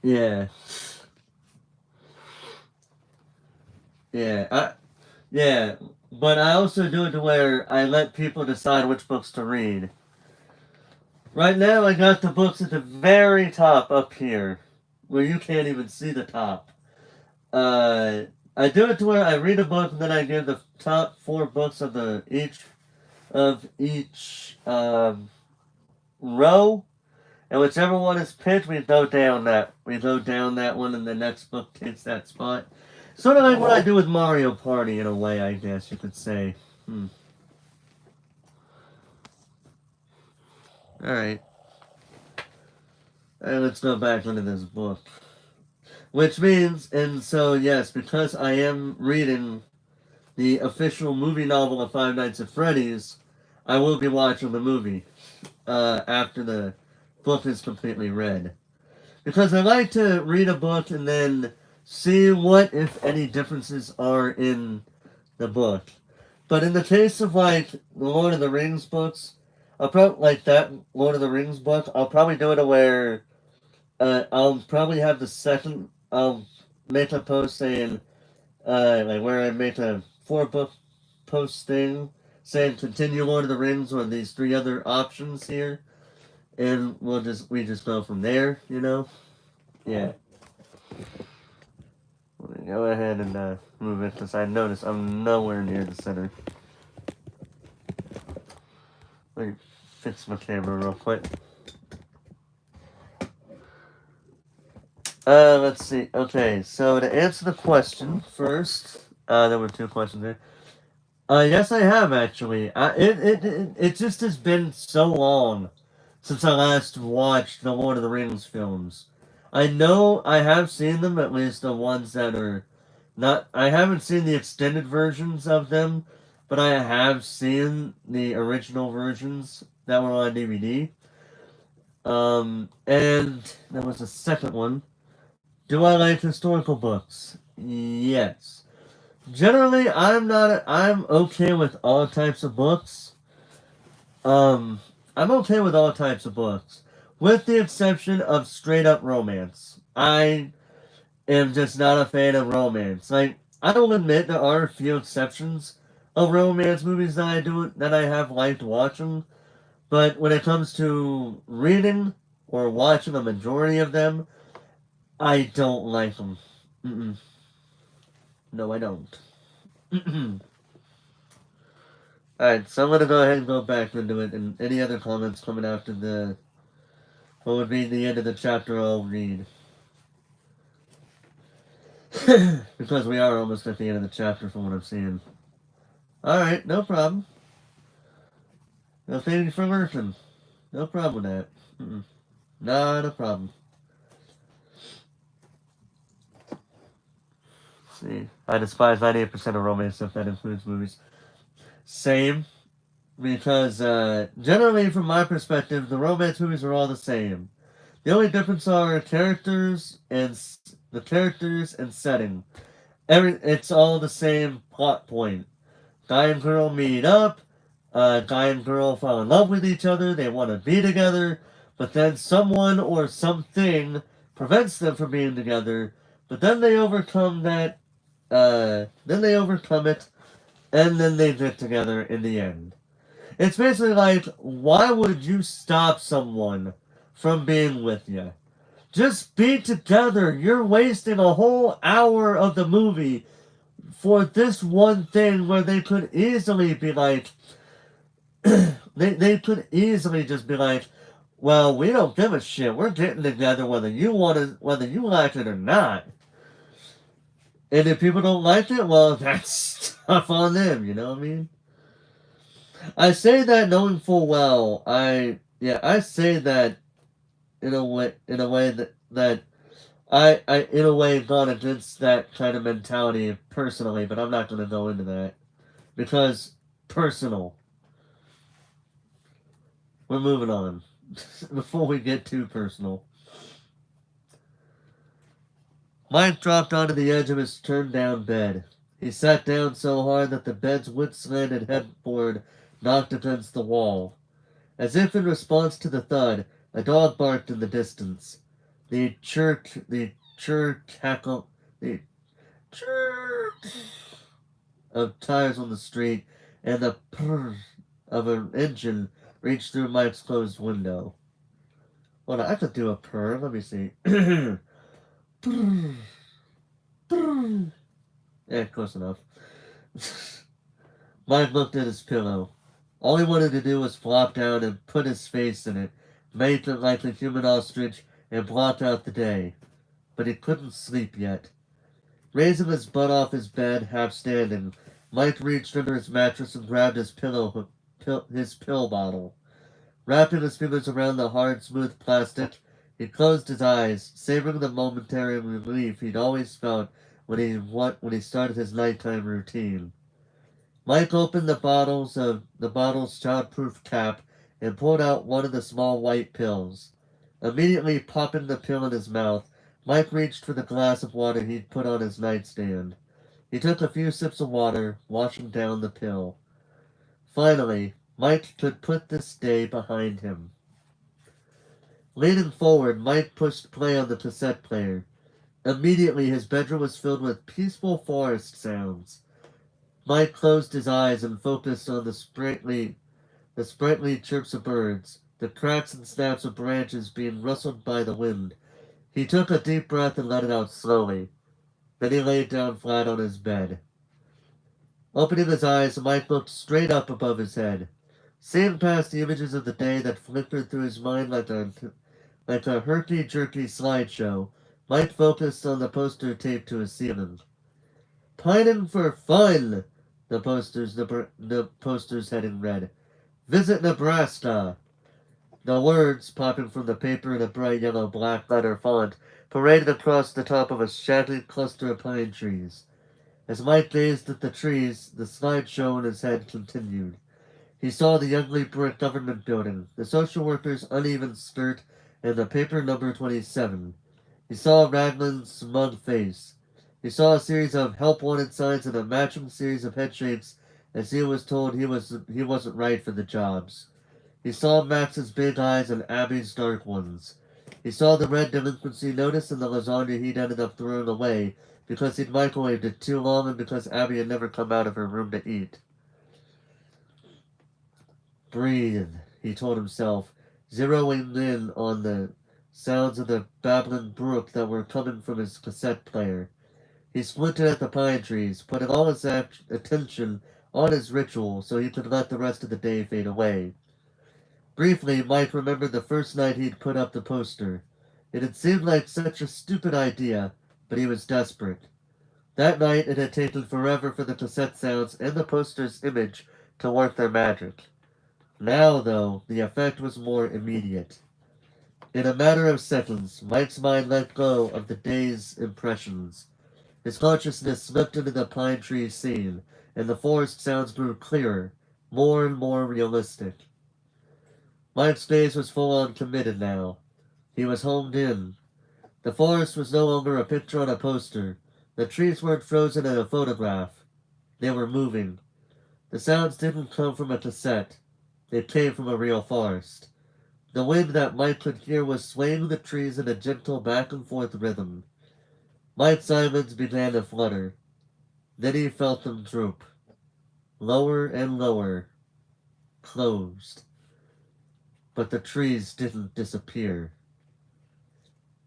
Yeah, yeah, yeah. But I also do it to where I let people decide which books to read. Right now, I got the books at the very top up here, where you can't even see the top. Uh, I do it to where I read a book and then I give the top four books of the each row, and whichever one is picked, we go down that one, and the next book takes that spot. Sort of like what I do with Mario Party in a way, I guess you could say. All right, and let's go back into this book. Which means, and so yes, because I am reading the official movie novel of Five Nights at Freddy's, I will be watching the movie after the book is completely read. Because I like to read a book and then see what, if any, differences are in the book. But in the case of like the Lord of the Rings books, I'll probably like that Lord of the Rings book. I'll probably do it where I'll probably have the second. I'll make a post saying like where I make a 4 book post thing saying continue Lord of the Rings or these 3 other options here, and we just go from there, you know. Yeah. Let me go ahead and move it because I notice I'm nowhere near the center. Let me fix my camera real quick. Let's see. Okay, so to answer the question first, there were 2 questions there. Yes, I have actually. It just has been so long since I last watched the Lord of the Rings films. I know I have seen them, at least the ones that are not. I haven't seen the extended versions of them, but I have seen the original versions that were on DVD. And there was a second one. Do I like historical books? Yes. Generally, I'm okay with all types of books. Um, I'm okay with all types of books, with the exception of straight up romance. I am just not a fan of romance. Like, I will admit there are a few exceptions of romance movies that I have liked watching, but when it comes to reading, or watching a majority of them, I don't like them. Mm-mm. No, I don't. Alright, so I'm gonna go ahead and go back into it, and any other comments coming after what would be the end of the chapter I'll read. Because we are almost at the end of the chapter from what I'm seeing. Alright, no problem. No, thank you for lurking. No problem with that. Mm-mm. Not a problem. Let's see. I despise 98% of romance stuff that includes movies. Same. Because, generally, from my perspective, the romance movies are all the same. The only difference are characters and setting. It's all the same plot point. Guy and girl meet up. Guy and girl fall in love with each other. They want to be together, but then someone or something prevents them from being together. But then they overcome that. Then they overcome it, and then they get together in the end. It's basically like, why would you stop someone from being with you? Just be together. You're wasting a whole hour of the movie for this one thing where they could easily be like, they could easily just be like, well, we don't give a shit. We're getting together whether you like it or not. And if people don't like it, well, that's tough on them. You know what I mean? I say that knowing full well. I say that in a way that I in a way gone against that kind of mentality personally, but I'm not going to go into that because personal. We're moving on before we get too personal. Mike dropped onto the edge of his turned-down bed. He sat down so hard that the bed's wood-slanted headboard knocked against the wall. As if in response to the thud, a dog barked in the distance. The cackle, the chirk of tires on the street, and the purr of an engine reached through Mike's closed window. Hold on, I could do a purr. Let me see. Purr, purr. Yeah, close enough. Mike looked at his pillow. All he wanted to do was flop down and put his face in it, make it like a human ostrich, and block out the day. But he couldn't sleep yet. Raising his butt off his bed, half standing, Mike reached under his mattress and grabbed his pill bottle. Wrapping his fingers around the hard, smooth plastic, he closed his eyes, savoring the momentary relief he'd always felt when he started his nighttime routine. Mike opened the bottle's childproof cap and pulled out one of the small white pills. Immediately popping the pill in his mouth, Mike reached for the glass of water he'd put on his nightstand. He took a few sips of water, washing down the pill. Finally, Mike could put this day behind him. Leaning forward, Mike pushed play on the cassette player. Immediately, his bedroom was filled with peaceful forest sounds. Mike closed his eyes and focused on the sprightly chirps of birds, the cracks and snaps of branches being rustled by the wind. He took a deep breath and let it out slowly. Then he laid down flat on his bed. Opening his eyes, Mike looked straight up above his head. Seeing past the images of the day that flickered through his mind like a herky-jerky slideshow, Mike focused on the poster taped to his ceiling. Pining for fun, the poster's heading read. Visit Nebraska. The words, popping from the paper in a bright yellow black letter font, paraded across the top of a shaggy cluster of pine trees. As Mike gazed at the trees, the slideshow in his head continued. He saw the ugly brick government building, the social worker's uneven skirt, and the paper number 27. He saw Raglan's smug face. He saw a series of help wanted signs and a matching series of head shakes as he was told he wasn't right for the jobs. He saw Max's big eyes and Abby's dark ones. He saw the red delinquency notice and the lasagna he'd ended up throwing away because he'd microwaved it too long and because Abby had never come out of her room to eat. Breathe, he told himself, zeroing in on the sounds of the babbling brook that were coming from his cassette player. He squinted at the pine trees, putting all his attention on his ritual so he could let the rest of the day fade away. Briefly, Mike remembered the first night he'd put up the poster. It had seemed like such a stupid idea, but he was desperate. That night it had taken forever for the cassette sounds and the poster's image to work their magic. Now, though, the effect was more immediate. In a matter of seconds, Mike's mind let go of the day's impressions. His consciousness slipped into the pine tree scene, and the forest sounds grew clearer, more and more realistic. Mike's gaze was full on committed now. He was homed in. The forest was no longer a picture on a poster. The trees weren't frozen in a photograph. They were moving. The sounds didn't come from a cassette. They came from a real forest. The wind that Mike could hear was swaying the trees in a gentle back and forth rhythm. Mike's eyelids began to flutter. Then he felt them droop. Lower and lower. Closed. But the trees didn't disappear.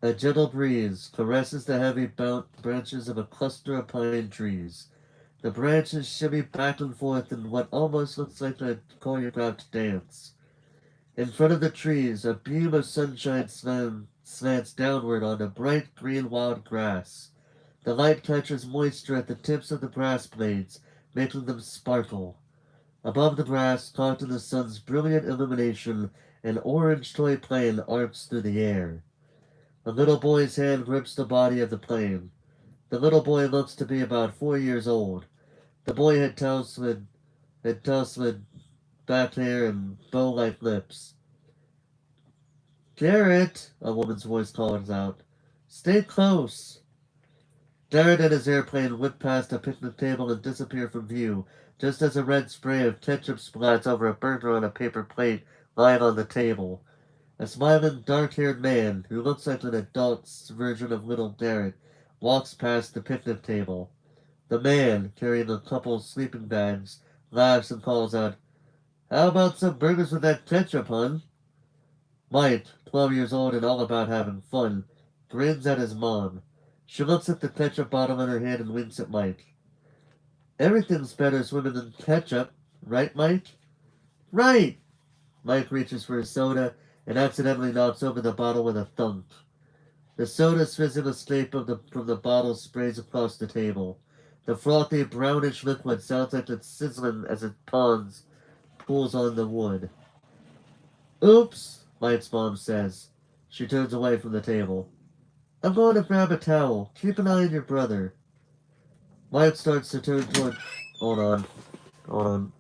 A gentle breeze caresses the heavy branches of a cluster of pine trees. The branches shimmy back and forth in what almost looks like a choreographed dance. In front of the trees, a beam of sunshine slants downward onto bright green wild grass. The light catches moisture at the tips of the grass blades, making them sparkle. Above the grass, caught in the sun's brilliant illumination, an orange toy plane arcs through the air. A little boy's hand grips the body of the plane. The little boy looks to be about 4 years old. The boy had tousled back hair and bow-like lips. Garrett, a woman's voice calls out. Stay close. Garrett and his airplane whipped past a picnic table and disappeared from view, just as a red spray of ketchup splats over a burger on a paper plate lying on the table. A smiling, dark-haired man, who looks like an adult's version of little Garrett, walks past the picnic table. The man, carrying a couple sleeping bags, laughs and calls out, How about some burgers with that ketchup, hun? Mike, 12 years old and all about having fun, grins at his mom. She looks at the ketchup bottle in her hand and winks at Mike. Everything's better swimming in ketchup, right, Mike? Right! Mike reaches for his soda and accidentally knocks over the bottle with a thunk. The soda's fizzing escape from the bottle sprays across the table. The frothy, brownish liquid sounds like it's sizzling as it pulls on the wood. Oops, Mike's mom says. She turns away from the table. I'm going to grab a towel. Keep an eye on your brother. Mike starts to turn toward... Hold on. Hold on.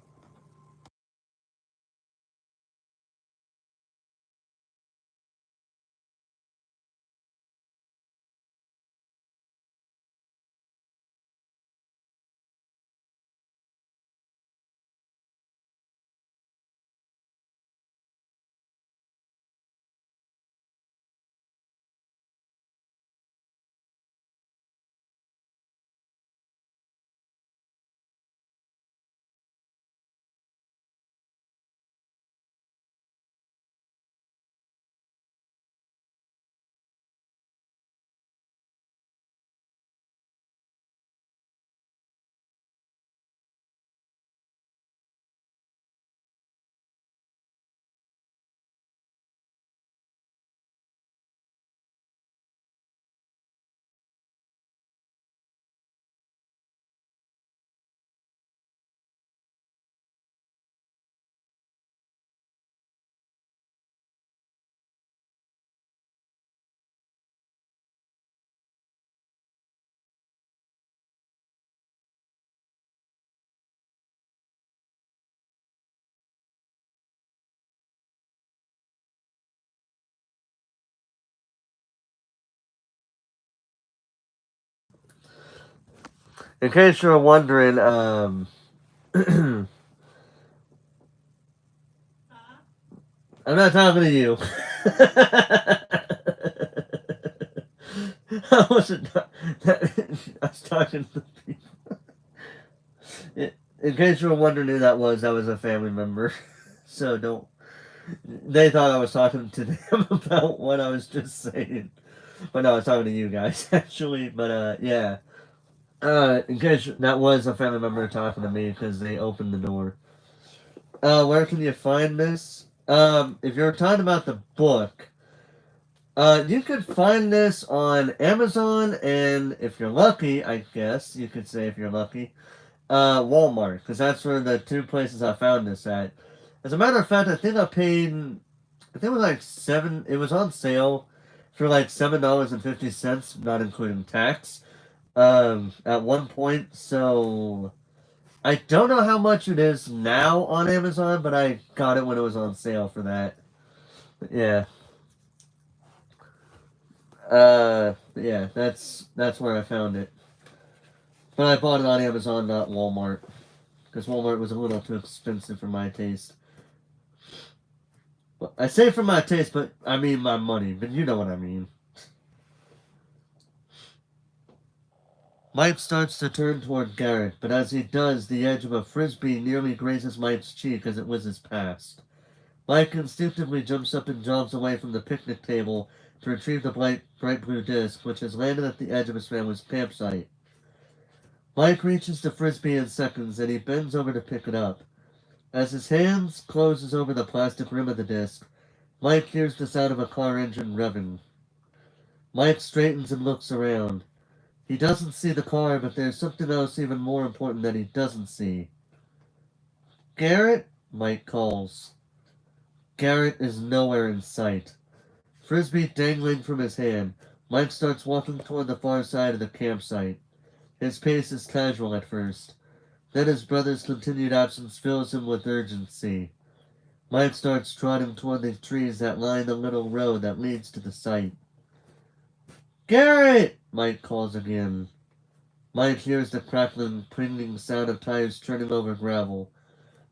In case you're wondering, I'm not talking to you. I wasn't. I was talking to people. In case you were wondering who that was a family member. So don't. They thought I was talking to them about what I was just saying. But no, I was talking to you guys, actually. But, yeah. In case that was a family member talking to me because they opened the door. Where can you find this? If you're talking about the book, you could find this on Amazon, and if you're lucky, I guess you could say if you're lucky, Walmart, because that's where the two places I found this at. As a matter of fact, I think I paid, I think it was like it was on sale for like $7.50, not including tax, at one point, so I don't know how much it is now on Amazon, but I got it when it was on sale for that. But yeah. Yeah, that's where I found it. But I bought it on Amazon, not Walmart, because Walmart was a little too expensive for my taste. Well, I say for my taste, but I mean my money. But you know what I mean. Mike starts to turn toward Garrett, but as he does, the edge of a frisbee nearly grazes Mike's cheek as it whizzes past. Mike instinctively jumps up and jogs away from the picnic table to retrieve the bright blue disc, which has landed at the edge of his family's campsite. Mike reaches the frisbee in seconds, and he bends over to pick it up. As his hands closes over the plastic rim of the disc, Mike hears the sound of a car engine revving. Mike straightens and looks around. He doesn't see the car, but there's something else even more important that he doesn't see. Garrett? Mike calls. Garrett is nowhere in sight. Frisbee dangling from his hand, Mike starts walking toward the far side of the campsite. His pace is casual at first. Then his brother's continued absence fills him with urgency. Mike starts trotting toward the trees that line the little road that leads to the site. Garrett! Mike calls again. Mike hears the crackling, pinging sound of tires turning over gravel.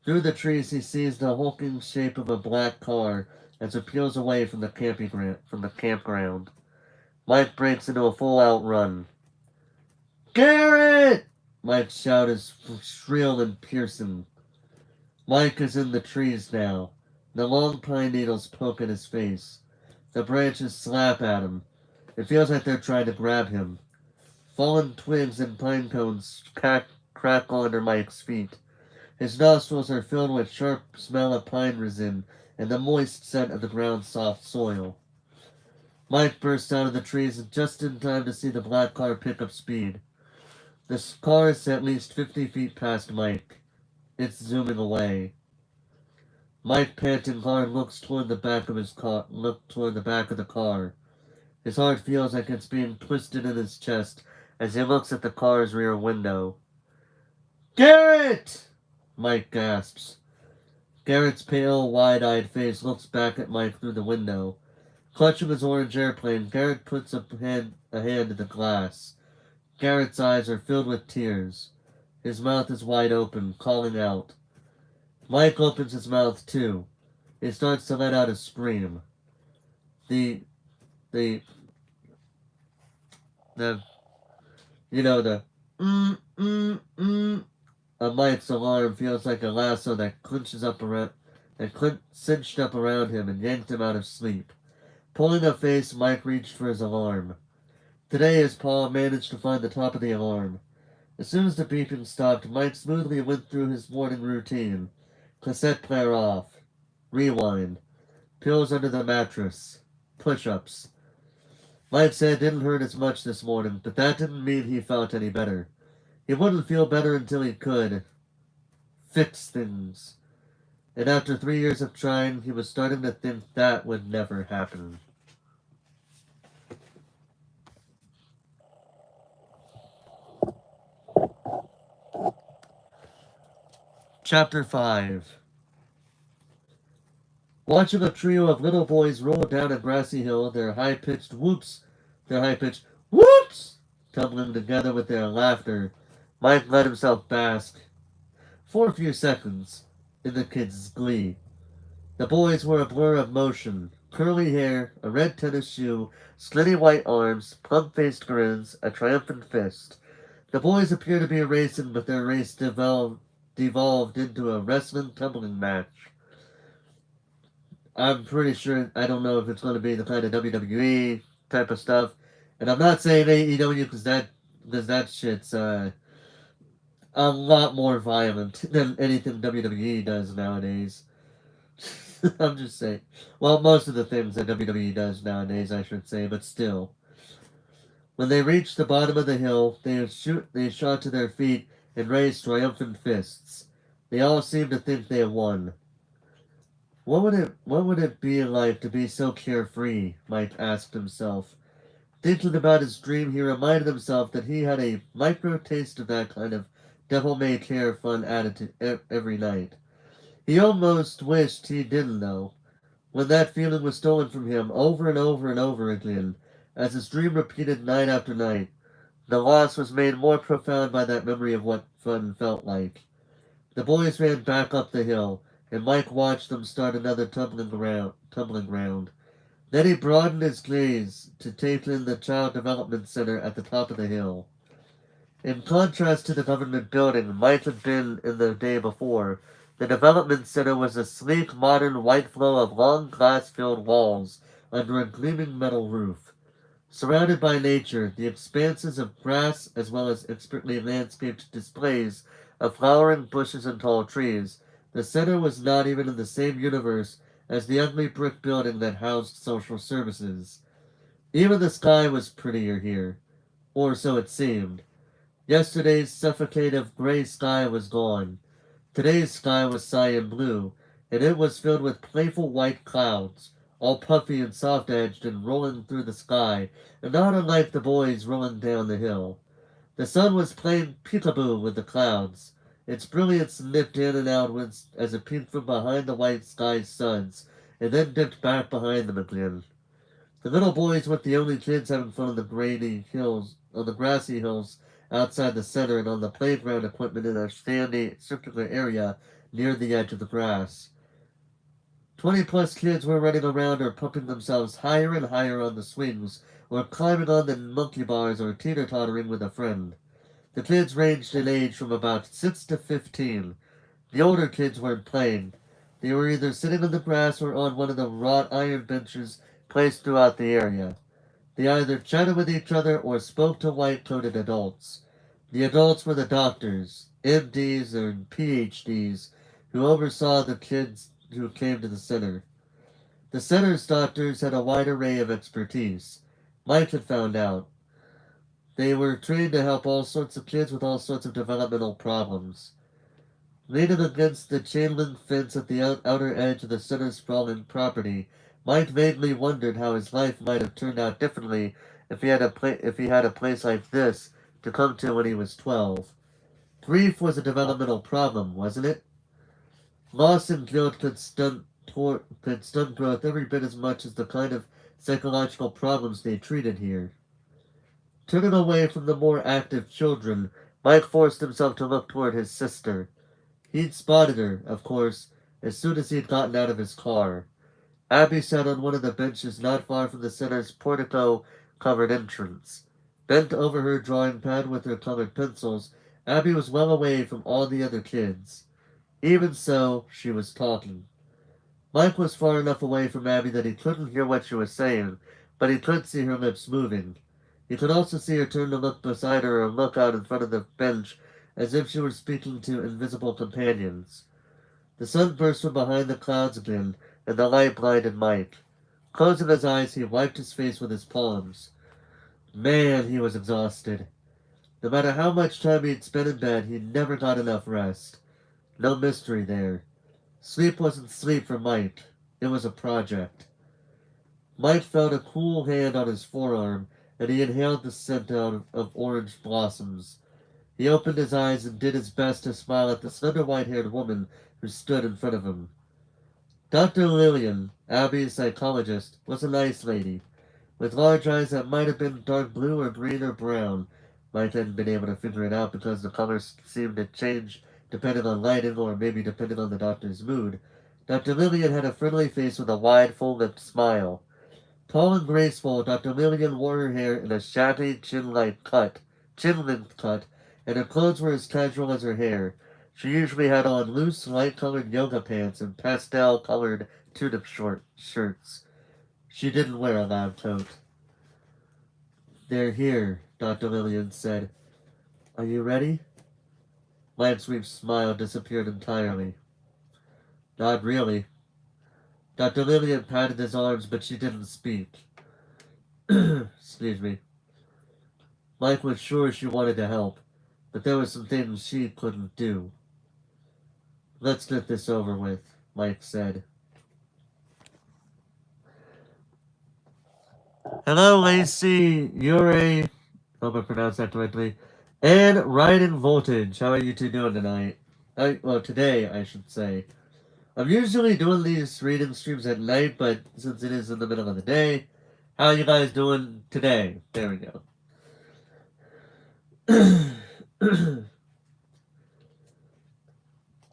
Through the trees he sees the hulking shape of a black car as it peels away from the campground. Mike breaks into a full-out run. Garrett! Mike's shout is shrill and piercing. Mike is in the trees now. The long pine needles poke at his face. The branches slap at him. It feels like they're trying to grab him. Fallen twigs and pine cones crackle under Mike's feet. His nostrils are filled with sharp smell of pine resin and the moist scent of the ground's soft soil. Mike bursts out of the trees just in time to see the black car pick up speed. The car is at least 50 feet past Mike. It's zooming away. Mike, panting hard, looks toward the back of the car. His heart feels like it's being twisted in his chest as he looks at the car's rear window. Garrett! Mike gasps. Garrett's pale, wide-eyed face looks back at Mike through the window. Clutching his orange airplane, Garrett puts a hand to the glass. Garrett's eyes are filled with tears. His mouth is wide open, calling out. Mike opens his mouth too. He starts to let out a scream. The, the, the, the of Mike's alarm feels like a lasso that cinched up around him and yanked him out of sleep. Pulling a face, Mike reached for his alarm. Today his paw managed to find the top of the alarm. As soon as the beeping stopped, Mike smoothly went through his morning routine. Cassette player off. Rewind. Pills under the mattress. Push-ups. Mike's head didn't hurt as much this morning, but that didn't mean he felt any better. He wouldn't feel better until he could fix things. And after 3 years of trying, he was starting to think that would never happen. Chapter 5. Watching a trio of little boys roll down a grassy hill, their high-pitched whoops, tumbling together with their laughter, Mike let himself bask, for a few seconds, in the kids' glee. The boys were a blur of motion, curly hair, a red tennis shoe, slitty white arms, plump-faced grins, a triumphant fist. The boys appeared to be racing, but their race devolved into a wrestling tumbling match. I'm pretty sure, I don't know if it's going to be the kind of WWE type of stuff. And I'm not saying AEW because that shit's a lot more violent than anything WWE does nowadays. I'm just saying. Well, most of the things that WWE does nowadays, I should say, but still. When they reached the bottom of the hill, they shot to their feet and raised triumphant fists. They all seemed to think they had won. What would it be like to be so carefree? Mike asked himself. Thinking about his dream, he reminded himself that he had a micro taste of that kind of devil-may-care fun attitude every night. He almost wished he didn't, though, when that feeling was stolen from him over and over and over again, as his dream repeated night after night. The loss was made more profound by that memory of what fun felt like. The boys ran back up the hill, and Mike watched them start another tumbling ground. Then he broadened his gaze to take in the Child Development Center at the top of the hill. In contrast to the government building Mike had been in the day before, the development center was a sleek, modern white flow of long glass-filled walls under a gleaming metal roof. Surrounded by nature, the expanses of grass as well as expertly landscaped displays of flowering bushes and tall trees, the center was not even in the same universe as the ugly brick building that housed social services. Even the sky was prettier here, or so it seemed. Yesterday's suffocative gray sky was gone. Today's sky was cyan blue, and it was filled with playful white clouds, all puffy and soft-edged and rolling through the sky, and not unlike the boys rolling down the hill. The sun was playing peekaboo with the clouds. Its brilliance nipped in and out as it peeked from behind the white sky's suns, and then dipped back behind them again. The little boys weren't the only kids having fun on the grassy hills outside the center and on the playground equipment in a sandy, circular area near the edge of the grass. 20+ kids were running around or pumping themselves higher and higher on the swings, or climbing on the monkey bars or teeter-tottering with a friend. The kids ranged in age from about 6 to 15. The older kids weren't playing. They were either sitting on the grass or on one of the wrought iron benches placed throughout the area. They either chatted with each other or spoke to white-coated adults. The adults were the doctors, MDs and PhDs, who oversaw the kids who came to the center. The center's doctors had a wide array of expertise. Mike had found out. They were trained to help all sorts of kids with all sorts of developmental problems. Leaning against the chain-link fence at the outer edge of the center's sprawling property, Mike vaguely wondered how his life might have turned out differently if he had a place like this to come to when he was 12. Grief was a developmental problem, wasn't it? Loss and guilt could stunt growth every bit as much as the kind of psychological problems they treated here. Turning away from the more active children, Mike forced himself to look toward his sister. He'd spotted her, of course, as soon as he'd gotten out of his car. Abby sat on one of the benches not far from the center's portico-covered entrance. Bent over her drawing pad with her colored pencils, Abby was well away from all the other kids. Even so, she was talking. Mike was far enough away from Abby that he couldn't hear what she was saying, but he could see her lips moving. He could also see her turn to look beside her or look out in front of the bench as if she were speaking to invisible companions. The sun burst from behind the clouds again, and the light blinded Mike. Closing his eyes, he wiped his face with his palms. Man, he was exhausted. No matter how much time he'd spent in bed, he never got enough rest. No mystery there. Sleep wasn't sleep for Mike. It was a project. Mike felt a cool hand on his forearm, and he inhaled the scent out of orange blossoms. He opened his eyes and did his best to smile at the slender white-haired woman who stood in front of him. Dr. Lillian, Abby's psychologist, was a nice lady, with large eyes that might have been dark blue or green or brown. Mike hadn't been able to figure it out because the colors seemed to change depending on lighting or maybe depending on the doctor's mood. Dr. Lillian had a friendly face with a wide, full-lipped smile. Tall and graceful, Dr. Lillian wore her hair in a shabby chin-length cut, and her clothes were as casual as her hair. She usually had on loose, light-colored yoga pants and pastel-colored tunic shirts. She didn't wear a lab coat. "They're here," Dr. Lillian said. "Are you ready?" Lansweep's smile disappeared entirely. "Not really." Dr. Lillian patted his arms, but she didn't speak. Excuse me. Mike was sure she wanted to help, but there were some things she couldn't do. "Let's get this over with," Mike said. "Hello, Lacey, Ure, hope I pronounced that correctly, and Riding Voltage. How are you two doing tonight? Well, today, I should say. I'm usually doing these reading streams at night, but since it is in the middle of the day, how are you guys doing today? There we go.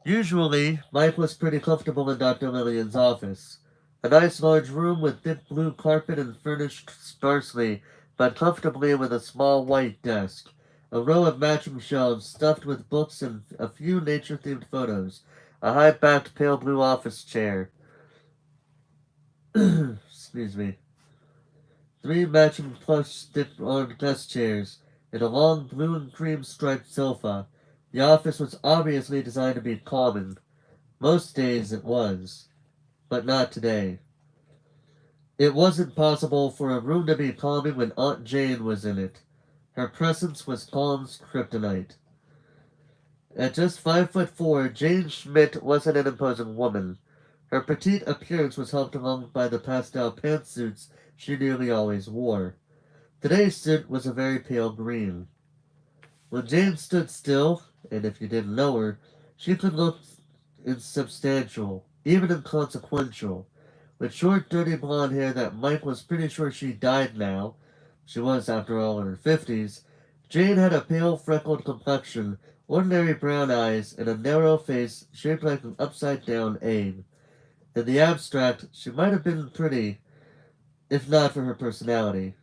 Usually, Mike was pretty comfortable in Dr. Lillian's office. A nice large room with thick blue carpet and furnished sparsely but comfortably with a small white desk, a row of matching shelves stuffed with books and a few nature-themed photos, a high-backed pale blue office chair. Excuse me. 3 matching plush stiff-armed desk chairs, and a long blue and cream striped sofa. The office was obviously designed to be calming. Most days it was, but not today. It wasn't possible for a room to be calming when Aunt Jane was in it. Her presence was calm's kryptonite. At just 5'4", Jane Schmidt wasn't an imposing woman. Her petite appearance was helped along by the pastel pantsuits she nearly always wore. Today's suit was a very pale green. When Jane stood still, and if you didn't know her, she could look insubstantial, even inconsequential. With short, dirty blonde hair that Mike was pretty sure she died now, she was, after all, in her 50s, Jane had a pale, freckled complexion, ordinary brown eyes, and a narrow face shaped like an upside-down egg. In the abstract, she might have been pretty, if not for her personality.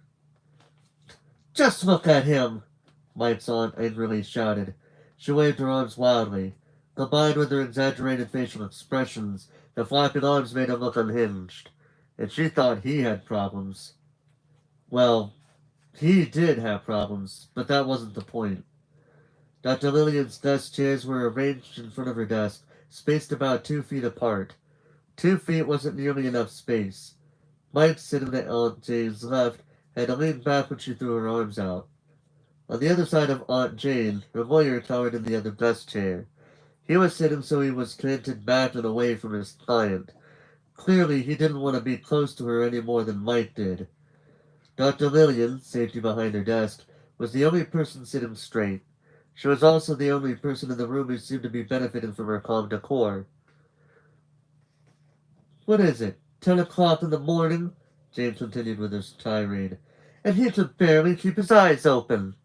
"Just look at him!" Mike's aunt angrily shouted. She waved her arms wildly. Combined with her exaggerated facial expressions, the flapping arms made him look unhinged. And she thought he had problems. Well, he did have problems, but that wasn't the point. Dr. Lillian's desk chairs were arranged in front of her desk, spaced about 2 feet apart. 2 feet wasn't nearly enough space. Mike, sitting at Aunt Jane's left, had to lean back when she threw her arms out. On the other side of Aunt Jane, her lawyer towered in the other desk chair. He was sitting so he was canted back and away from his client. Clearly, he didn't want to be close to her any more than Mike did. Dr. Lillian, safety behind her desk, was the only person sitting straight. She was also the only person in the room who seemed to be benefiting from her calm decor. "What is it, 10 o'clock in the morning?" Jane continued with her tirade. "And he could barely keep his eyes open."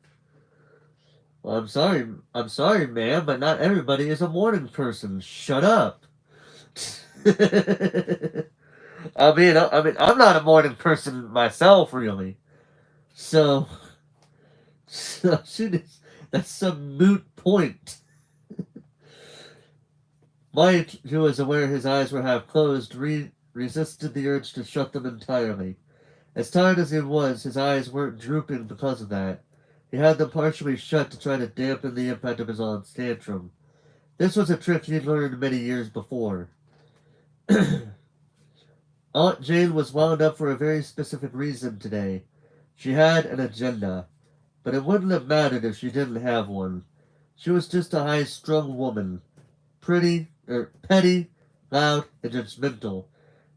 "Well, I'm sorry, ma'am, but not everybody is a morning person. Shut up." I'm not a morning person myself, really. So that's some moot point. Mike, who was aware his eyes were half closed, resisted the urge to shut them entirely. As tired as he was, his eyes weren't drooping because of that. He had them partially shut to try to dampen the impact of his aunt's tantrum. This was a trick he'd learned many years before. Aunt Jane was wound up for a very specific reason today. She had an agenda, but it wouldn't have mattered if she didn't have one. She was just a high-strung woman. Petty, loud, and judgmental.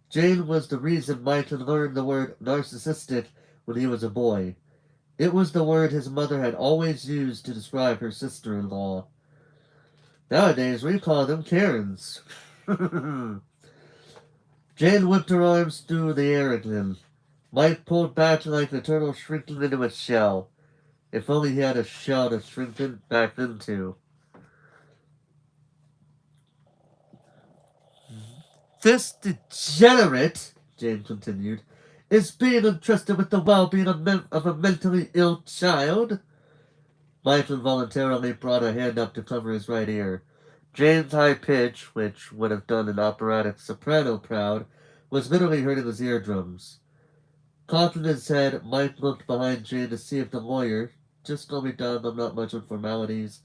Jane was the reason Mike had learned the word narcissistic when he was a boy. It was the word his mother had always used to describe her sister-in-law. Nowadays, we call them Karens. Jane whipped her arms through the air again. Mike pulled back like a turtle shrinking into a shell. If only he had a shell to shrink back into. "This degenerate," Jane continued, "is being entrusted with the well-being of a mentally ill child." Mike involuntarily brought a hand up to cover his right ear. Jane's high pitch, which would have done an operatic soprano proud, was literally hurting his eardrums. Cocking his head, Mike looked behind Jane to see if the lawyer, just call me Doug, I'm not much on formalities,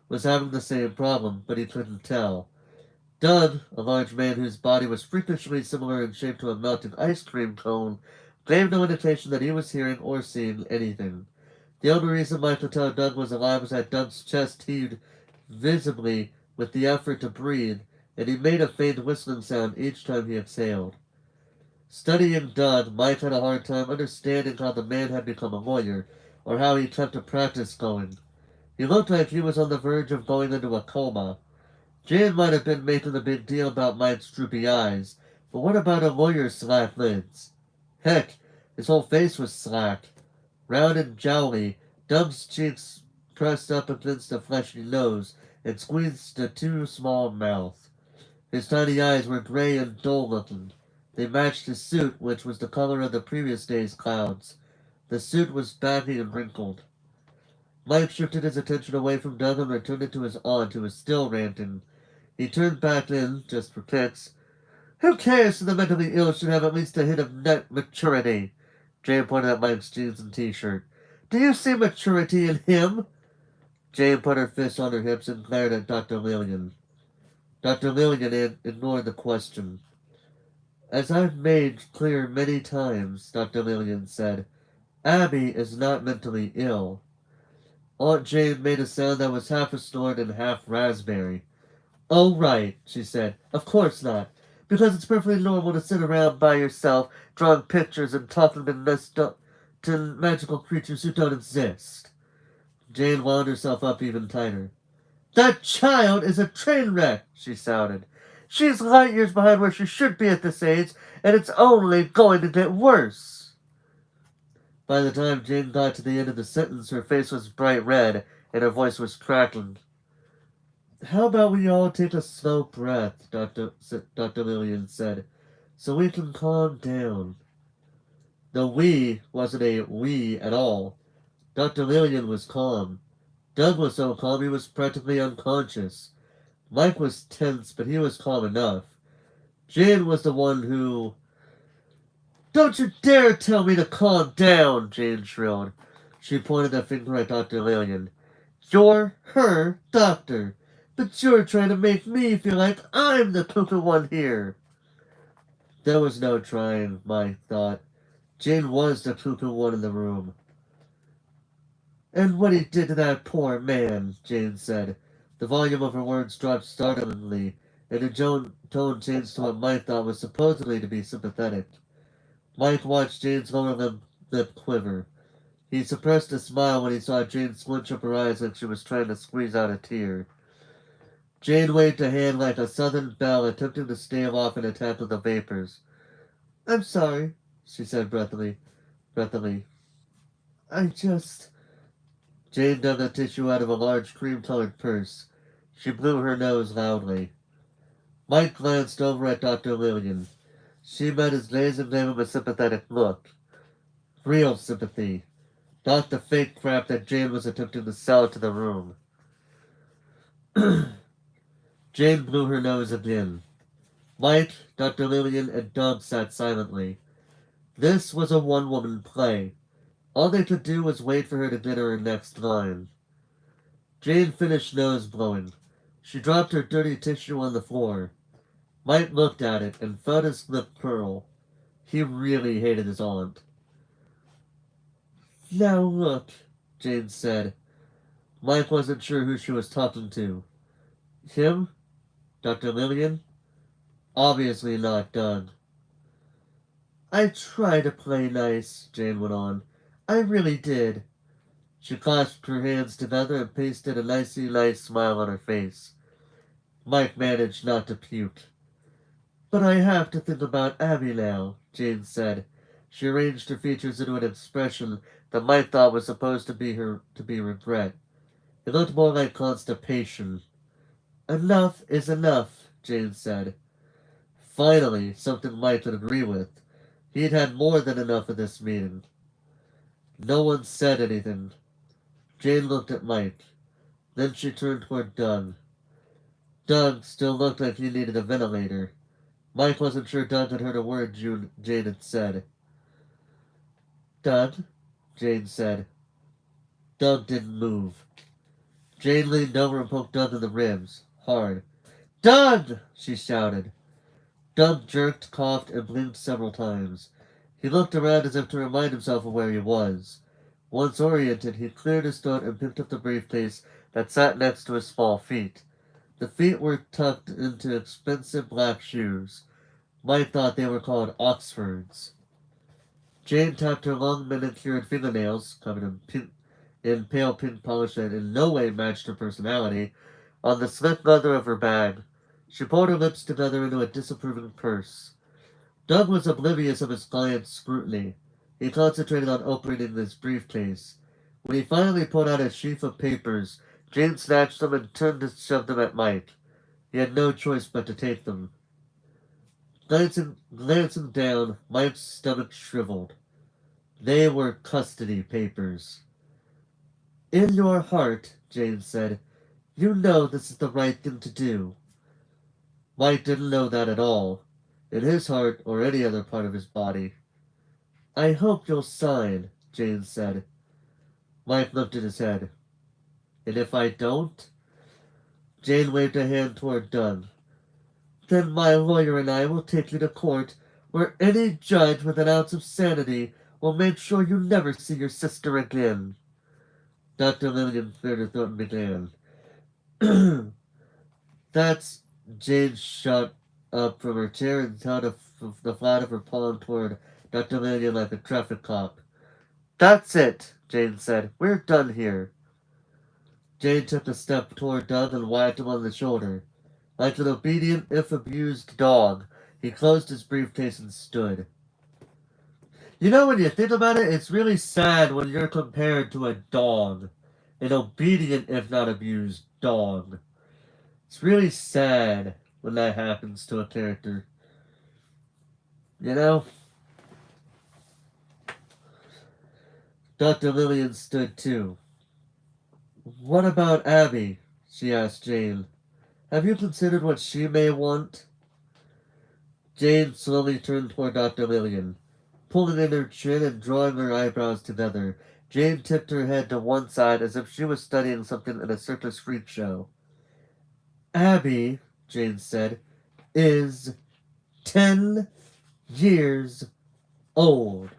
was having the same problem, but he couldn't tell. Doug, a large man whose body was freakishly similar in shape to a melted ice cream cone, gave no indication that he was hearing or seeing anything. The only reason Mike could tell Doug was alive was that Doug's chest heaved visibly with the effort to breathe, and he made a faint whistling sound each time he exhaled. Studying Doug, Mike had a hard time understanding how the man had become a lawyer, or how he kept a practice going. He looked like he was on the verge of going into a coma. Jan might have been making a big deal about Mike's droopy eyes, but what about a lawyer's slack lids? Heck, his whole face was slack, round and jowly, Doug's cheeks pressed up against a fleshy nose and squeezed a too small mouth. His tiny eyes were gray and dull-looking. They matched his suit, which was the color of the previous day's clouds. The suit was baggy and wrinkled. Mike shifted his attention away from Doug and returned it to his aunt, who was still ranting. He turned back in, just for kicks. Who cares if the mentally ill should have at least a hint of net maturity? Jane pointed at Mike's jeans and t-shirt. Do you see maturity in him? Jane put her fists on her hips and glared at Dr. Lillian. Dr. Lillian ignored the question. As I've made clear many times, Dr. Lillian said, Abby is not mentally ill. Aunt Jane made a sound that was half a snort and half raspberry. Oh, right, she said. Of course not. Because it's perfectly normal to sit around by yourself, drawing pictures and talking to magical creatures who don't exist. Jane wound herself up even tighter. That child is a train wreck, she shouted. She's light years behind where she should be at this age, and it's only going to get worse. By the time Jane got to the end of the sentence, her face was bright red, and her voice was cracking. How about we all take a slow breath, Dr. Lillian said, so we can calm down. The we wasn't a we at all. Dr. Lillian was calm. Doug was so calm he was practically unconscious. Mike was tense, but he was calm enough. Jane was the one who... Don't you dare tell me to calm down, Jane shrilled. She pointed a finger at Dr. Lillian. You're her doctor, but you're trying to make me feel like I'm the cuckoo one here. There was no trying, Mike thought. Jane was the cuckoo one in the room. And what he did to that poor man, Jane said. The volume of her words dropped startlingly, and her tone changed to what Mike thought was supposedly to be sympathetic. Mike watched Jane's lower lip quiver. He suppressed a smile when he saw Jane squinch up her eyes like she was trying to squeeze out a tear. Jane waved a hand like a southern belle attempting to stave off an attack of the vapors. I'm sorry, she said breathily. I just... Jane dug a tissue out of a large cream-colored purse. She blew her nose loudly. Mike glanced over at Dr. Lillian. She met his gaze and gave him a sympathetic look. Real sympathy. Not the fake crap that Jane was attempting to sell to the room. Jane blew her nose again. Mike, Dr. Lillian, and Doug sat silently. This was a one-woman play. All they could do was wait for her to get her next line. Jane finished nose blowing. She dropped her dirty tissue on the floor. Mike looked at it and felt his lip curl. He really hated his aunt. Now look, Jane said. Mike wasn't sure who she was talking to. Him? Dr. Lillian? Obviously not Doug. I tried to play nice, Jane went on. I really did. She clasped her hands together and pasted a nicely nice smile on her face. Mike managed not to puke. But I have to think about Abby now, Jane said. She arranged her features into an expression that Mike thought was supposed to be regret. It looked more like constipation. Enough is enough, Jane said. Finally, something Mike could agree with. He'd had more than enough of this meeting. No one said anything. Jane looked at Mike. Then she turned toward Doug. Doug still looked like he needed a ventilator. Mike wasn't sure Doug had heard a word Jane had said. Doug, Jane said. Doug didn't move. Jane leaned over and poked Doug in the ribs, hard. Doug! She shouted. Doug jerked, coughed, and blinked several times. He looked around as if to remind himself of where he was. Once oriented, he cleared his throat and picked up the briefcase that sat next to his small feet. The feet were tucked into expensive black shoes. Mike thought they were called Oxfords. Jane tapped her long manicured fingernails, covered in pale pink polish that in no way matched her personality, on the slick leather of her bag. She pulled her lips together into a disapproving purse. Doug was oblivious of his client's scrutiny. He concentrated on opening his briefcase. When he finally pulled out a sheaf of papers, Jane snatched them and turned to shove them at Mike. He had no choice but to take them. Glancing down, Mike's stomach shriveled. They were custody papers. In your heart, Jane said, you know this is the right thing to do. Mike didn't know that at all, in his heart or any other part of his body. I hope you'll sign, Jane said. Mike lifted his head. And if I don't? Jane waved a hand toward Doug. Then my lawyer and I will take you to court, where any judge with an ounce of sanity will make sure you never see your sister again. Dr. Lillian cleared her throat and began. That's... Jane shot up from her chair and held the flat of her palm toward Dr. Lillian like a traffic cop. That's it, Jane said. We're done here. Jane took a step toward Doug and whacked him on the shoulder. Like an obedient, if abused dog, he closed his briefcase and stood. You know, when you think about it, it's really sad when you're compared to a dog. An obedient, if not abused, dog. It's really sad when that happens to a character. You know? Dr. Lillian stood too. What about Abby? She asked Jane. Have you considered what she may want? Jane slowly turned toward Dr. Lillian. Pulling in her chin and drawing her eyebrows together, Jane tipped her head to one side as if she was studying something in a circus freak show. Abby, Jane said, is 10 years old.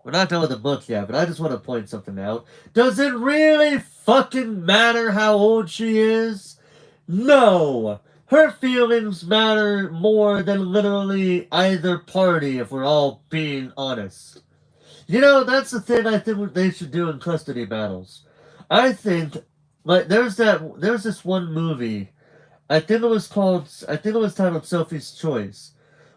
We're not done with the book yet, but I just want to point something out. Does it really fucking matter how old she is? No! Her feelings matter more than literally either party, if we're all being honest. You know, that's the thing I think they should do in custody battles. I think, like, there's this one movie, I think it was titled Sophie's Choice,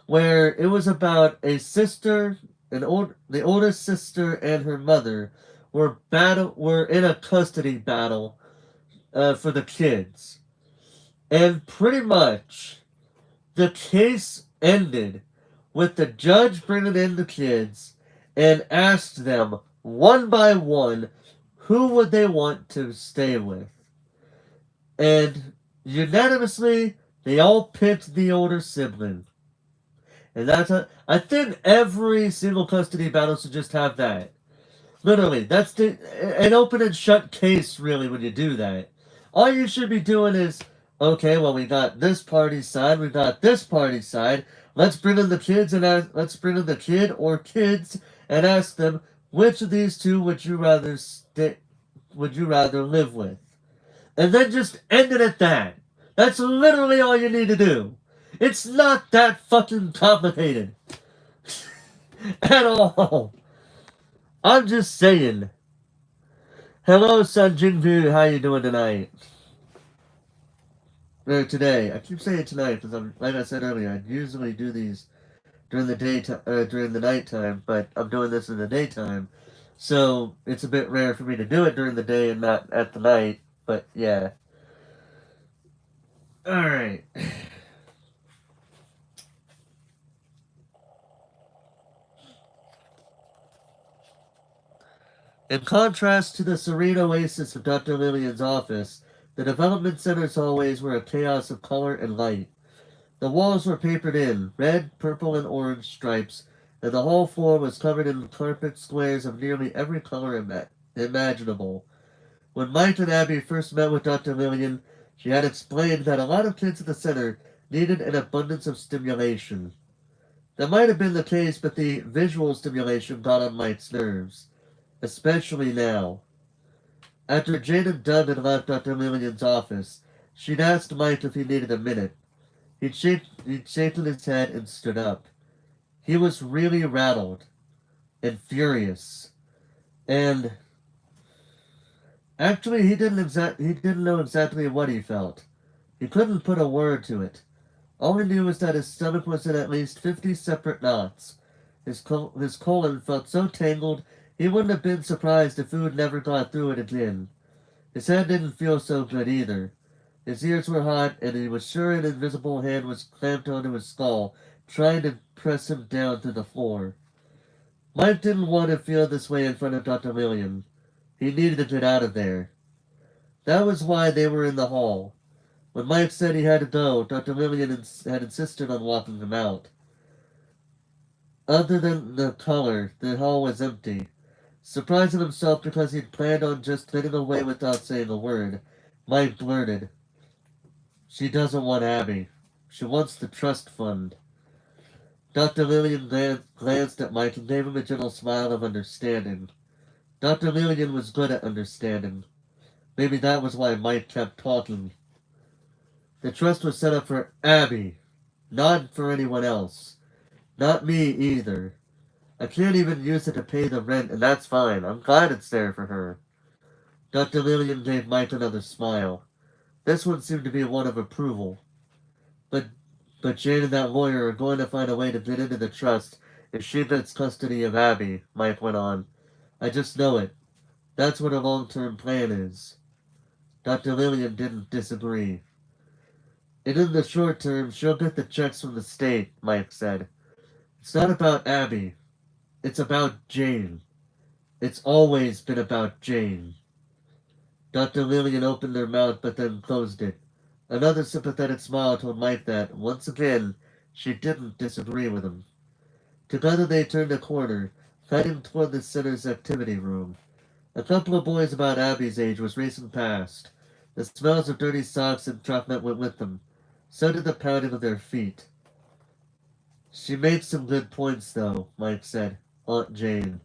where it was about a sister, the oldest sister and her mother were in a custody battle for the kids. And pretty much, the case ended with the judge bringing in the kids and asked them, one by one, who would they want to stay with. And unanimously, they all picked the older sibling. And I think every single custody battle should just have that. Literally, that's an open and shut case, really, when you do that. All you should be doing is, okay, well, we got this party's side, we got this party's side. Let's bring in the kids let's bring in the kid or kids and ask them, which of these two would you rather live with? And then just end it at that. That's literally all you need to do. It's not that fucking complicated. At all. I'm just saying. Hello, Sun Jingbu. How you doing tonight? Or today. I keep saying tonight because like I said earlier, I usually do these during the nighttime, but I'm doing this in the daytime. So it's a bit rare for me to do it during the day and not at the night. But yeah. Alright. In contrast to the serene oasis of Dr. Lillian's office, The development center's hallways were a chaos of color and light. The walls were papered in, red, purple, and orange stripes, and the whole floor was covered in carpet squares of nearly every color imaginable. When Mike and Abby first met with Dr. Lillian, she had explained that a lot of kids at the center needed an abundance of stimulation. That might have been the case, but the visual stimulation got on Mike's nerves, especially now. After Jane and Doug had left Dr. Lillian's office, she'd asked Mike if he needed a minute. He'd shaken his head and stood up. He was really rattled and furious, and actually he didn't know exactly what he felt. He couldn't put a word to it. All he knew was that his stomach was in at least 50 separate knots. His colon felt so tangled he wouldn't have been surprised if food never got through it again. His head didn't feel so good either. His ears were hot, and he was sure an invisible hand was clamped onto his skull, trying to press him down to the floor. Mike didn't want to feel this way in front of Dr. Lillian. He needed to get out of there. That was why they were in the hall. When Mike said he had to go, Dr. Lillian had insisted on walking him out. Other than the color, the hall was empty. Surprising himself because he'd planned on just getting away without saying a word, Mike blurted, "She doesn't want Abby. She wants the trust fund." Dr. Lillian glanced at Mike and gave him a gentle smile of understanding. Dr. Lillian was good at understanding. Maybe that was why Mike kept talking. The trust was set up for Abby, not for anyone else. Not me either. I can't even use it to pay the rent, and that's fine. I'm glad it's there for her. Dr. Lillian gave Mike another smile. This one seemed to be one of approval. But but Jane and that lawyer are going to find a way to get into the trust if she gets custody of Abby, Mike went on. I just know it. That's what her long-term plan is. Dr. Lillian didn't disagree. And in the short term, she'll get the checks from the state, Mike said. It's not about Abby. It's about Jane. It's always been about Jane. Dr. Lillian opened her mouth but then closed it. Another sympathetic smile told Mike that, once again, she didn't disagree with him. Together they turned a corner, heading toward the center's activity room. A couple of boys about Abby's age was racing past. The smells of dirty socks and chocolate went with them. So did the pounding of their feet. She made some good points, though, Mike said. Aunt Jane.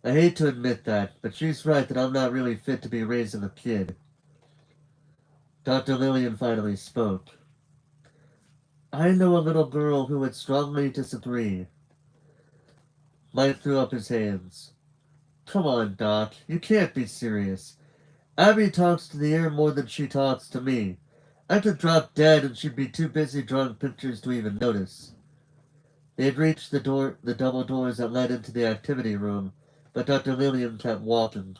I hate to admit that, but she's right that I'm not really fit to be raising a kid. Dr. Lillian finally spoke. I know a little girl who would strongly disagree. Mike threw up his hands. Come on, Doc. You can't be serious. Abby talks to the air more than she talks to me. I could drop dead and she'd be too busy drawing pictures to even notice. They had reached the double doors that led into the activity room, but Dr. Lillian kept walking.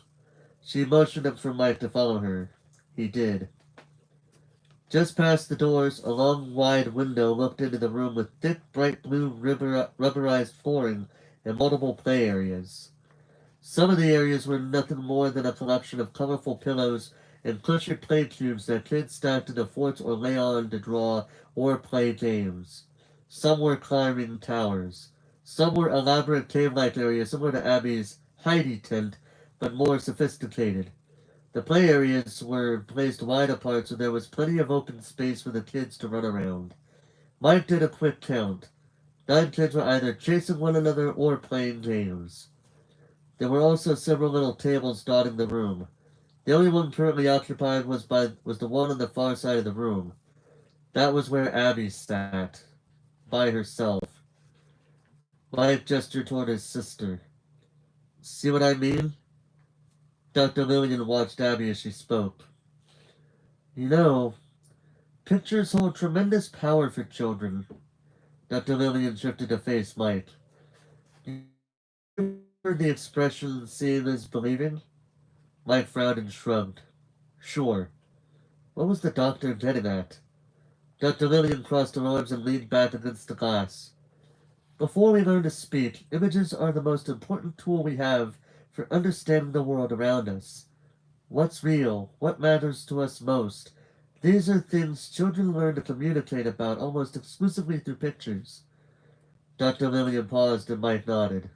She motioned him for Mike to follow her. He did. Just past the doors, a long, wide window looked into the room with thick, bright blue rubberized flooring and multiple play areas. Some of the areas were nothing more than a collection of colorful pillows and cushy play cubes that kids stacked into forts or lay on to draw or play games. Some were climbing towers. Some were elaborate cave-like areas similar to Abby's Heidi tent, but more sophisticated. The play areas were placed wide apart so there was plenty of open space for the kids to run around. Mike did a quick count. 9 kids were either chasing one another or playing games. There were also several little tables dotting the room. The only one currently occupied was the one on the far side of the room. That was where Abby sat, by herself. Mike gestured toward his sister. See what I mean? Dr. Lillian watched Abby as she spoke. You know, pictures hold tremendous power for children. Dr. Lillian shifted to face Mike. You heard the expression, seeing is believing? Mike frowned and shrugged. Sure. What was the doctor getting at? Dr. Lillian crossed her arms and leaned back against the glass. Before we learn to speak, images are the most important tool we have for understanding the world around us. What's real? What matters to us most? These are things children learn to communicate about almost exclusively through pictures. Dr. Lillian paused and Mike nodded.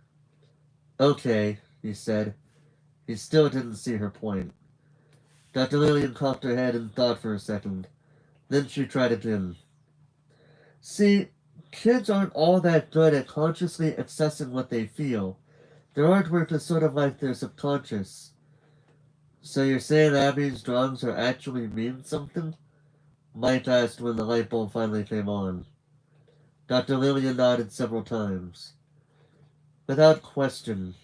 Okay, he said. He still didn't see her point. Dr. Lillian cocked her head and thought for a second. Then she tried again. See, kids aren't all that good at consciously accessing what they feel. Their artwork is sort of like their subconscious. So you're saying Abby's drawings are actually mean something? Mike asked when the light bulb finally came on. Dr. Lillian nodded several times. Without question.